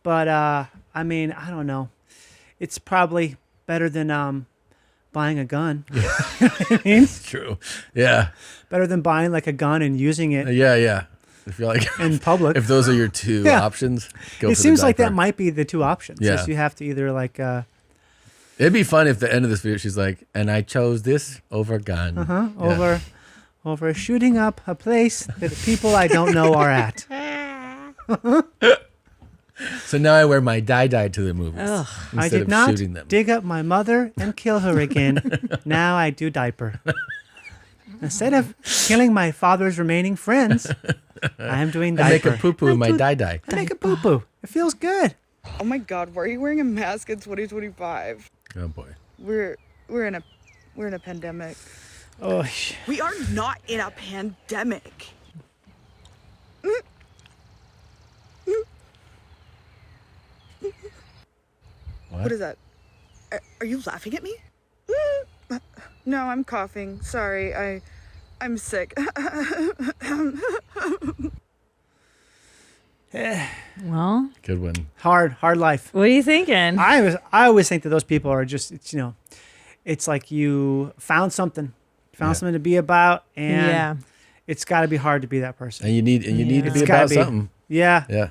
But I mean, I don't know. It's probably better than buying a gun. You know what I mean? It's true. Yeah. Better than buying like a gun and using it. Yeah. If you're like in public. If those are your two options, go it for seems the like that diaper. might be the two options. Yeah. Is you have to either like It'd be fun if the end of this video she's like, and I chose this over gun. Yeah. over shooting up a place that the people I don't know are at. So now I wear my dye to the movies I instead did of not shooting them. dig up my mother and kill her again. Now I do diaper. Instead of killing my father's remaining friends, I am doing I diaper. make a poo-poo in my dye. I make a poo-poo. It feels good. Oh my God, why are you wearing a mask in 2025? Oh boy. We're in a pandemic. Oh, we are not in a pandemic. What is that? Are you laughing at me? No, I'm coughing. Sorry, I'm sick. Well, good one. Hard life. What are you thinking? I always think that those people are just, it's like you found something to be about, and it's got to be hard to be that person. And you need to be It's about gotta be. something. Yeah. Yeah.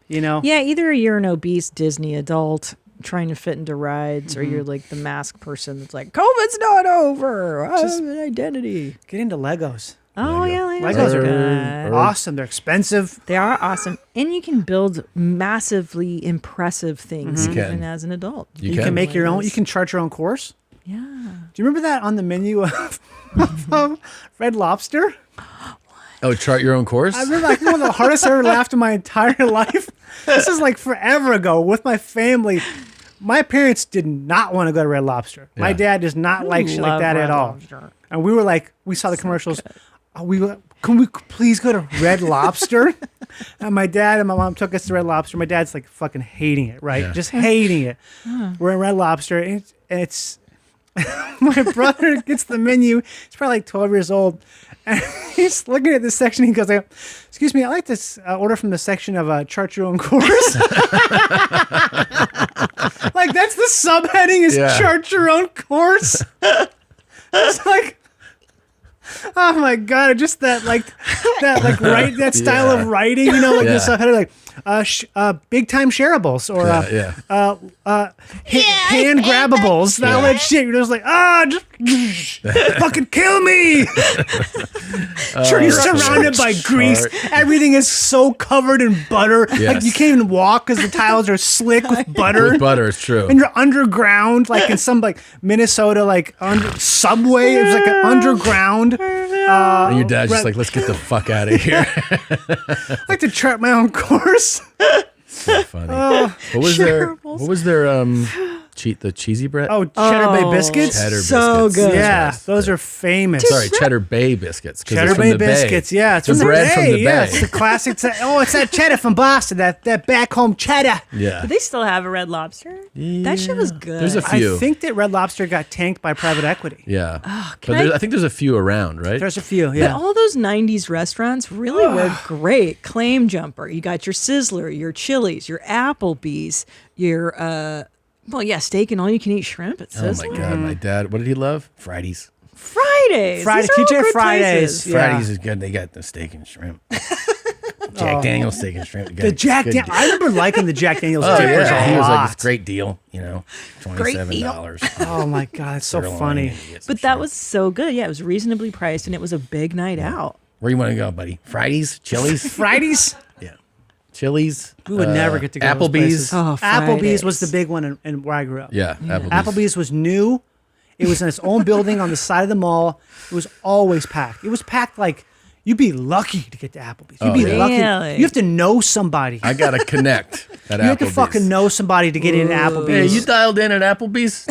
Yeah, either you're an obese Disney adult trying to fit into rides, or you're like the mask person that's like, COVID's not over. I have an identity. Get into Legos. Oh, yeah, Legos are good. awesome. They're expensive. They are awesome. And you can build massively impressive things Mhm. You even can. as an adult. You can make your own. You can chart your own course. Yeah. Do you remember that on the menu of Red Lobster? Oh, chart your own course? I remember one of the hardest I ever laughed in my entire life. This is like forever ago with my family. My parents did not want to go to Red Lobster. My dad does not like shit like love that Red at all. Lobster. And we were like, we saw the commercials. Can we please go to Red Lobster? And my dad and my mom took us to Red Lobster. My dad's like fucking hating it, right? Yeah. Just hating it. We're in Red Lobster, and it's my brother gets the menu. He's probably like 12 years old. And he's looking at this section. He goes, "Excuse me, I'd like to order from the section of chart your own course." Like, that's the subheading is chart your own course. It's like, oh my God, just that style of writing, the subheader, like big time shareables or hand grabbables. All that shit. You're just like, just fucking kill me. You're surrounded by grease. Everything is so covered in butter. Yes. Like, you can't even walk because the tiles are slick with butter. With butter, it's true. And you're underground, like in some like Minnesota, like subway. It's like an underground. And your dad's just like, let's get the fuck out of here. I like to chart my own course. So funny. What was their the cheesy bread? Oh, Cheddar Bay biscuits. Cheddar so biscuits. good. Yeah, those are famous. Sorry, Cheddar Bay biscuits. 'Cause Cheddar it's from Bay the Bay. biscuits. Yeah, it's the from the bread Bay. from the Yeah, Bay. it's the classic. It's that cheddar from Boston. That back home cheddar. Yeah. Do they still have a Red Lobster? That shit was good. There's a few. I think that Red Lobster got tanked by private equity. Yeah. can But I think there's a few around, right? There's a few. But Yeah. all those 90s restaurants really were great. Claim Jumper. You got your Sizzler, your Chili's, your Applebee's, your steak and all you can eat shrimp at Oh Sizzler. my God, my dad. What did he love? Fridays. Fridays. Fridays. These are all TJ good Fridays. places. Yeah. Fridays is good. They got the steak and shrimp. Jack Daniel's steak and shrimp. The Jack Daniels. I remember liking the Jack Daniels Oh dippers yeah, a he was like, lot. "It's a great deal, $27." Oh my God, it's so funny. But that was so good. Yeah, it was reasonably priced and it was a big night out. Where you want to go, buddy? Fridays, Chili's, Fridays. Chili's. We would never get to go to those Applebee's. places. Oh, Applebee's was Fridays. the big one in where I grew up. Yeah, Applebee's. Applebee's was new. It was in its own building on the side of the mall. It was always packed. It was packed like you'd be lucky to get to Applebee's. You'd be Really? lucky. You have to know somebody. I gotta connect at You have to Applebee's. fucking know somebody to get into Applebee's. Hey, you dialed in at Applebee's?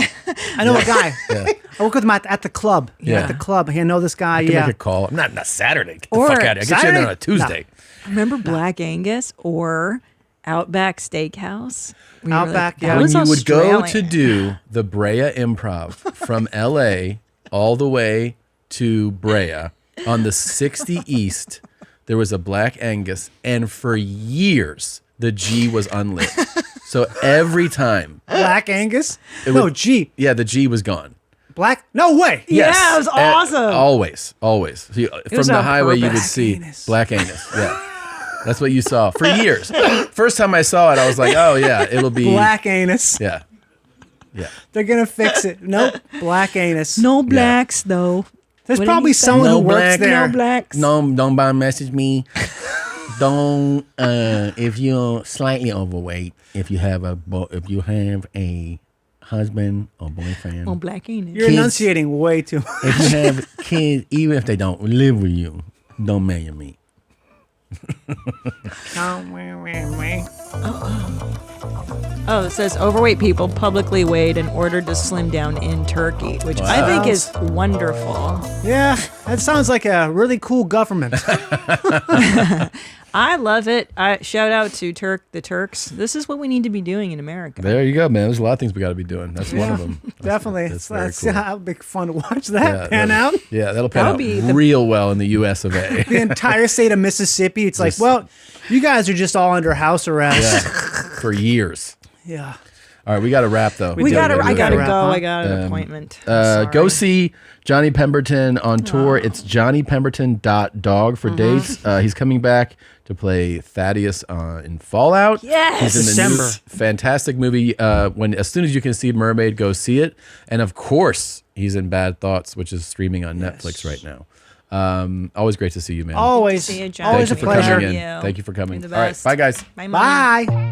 I know a guy. Yeah. I work with him at the club. Yeah. At the club. I know this guy. I can Yeah. make a call. Not Saturday. Get the Or fuck out of here. I get you in there on a Saturday? Tuesday. Remember Black Angus or Outback Steakhouse? We were Outback, yeah. that When was you would go Australian. to do the Brea Improv from LA all the way to Brea on the 60 East, there was a Black Angus, and for years the G was unlit. So every time, Black Angus? It No, would- G. yeah, the G was gone. Black? No way. Yes. Yeah, it was awesome. Always. So from was the on highway, you would purpose. see Black Angus. Yeah. That's what you saw for years. First time I saw it, I was like, oh, yeah, it'll be. Black anus. Yeah. Yeah. They're going to fix it. Nope. Black anus. No blacks, though. There's What did probably he say? someone who No works black- there. No blacks. No, don't buy message me. Don't, if you're slightly overweight, if you have a husband or boyfriend, On Black Anus. You're Kids. enunciating way too much. if you have kids, even if they don't live with you, don't marry me. Oh, it says overweight people publicly weighed and ordered to slim down in Turkey, which I think is wonderful. Yeah, that sounds like a really cool government. I love it. Shout out to the Turks. This is what we need to be doing in America. There you go, man. There's a lot of things we got to be doing. That's one of them. Definitely. That's very That's cool. how big fun to watch that pan out. Yeah, that'll pan out real well in the U.S. of A. The entire state of Mississippi. It's like, well, you guys are just all under house arrest. For years. Yeah. All right, we got to wrap though. I gotta go. I got an appointment. Go see Johnny Pemberton on tour. It's johnnypemberton.dog for dates. He's coming back to play Thaddeus in Fallout. Yes, he's in the December. new fantastic movie. As soon as you can see Mermaid, go see it. And of course, he's in Bad Thoughts, which is streaming on Netflix right now. Always great to see you, man. Always, See you, John. always a Thank you for pleasure. coming in. Thank you for coming. You're the All right, best. bye guys. Bye, Mom. Bye.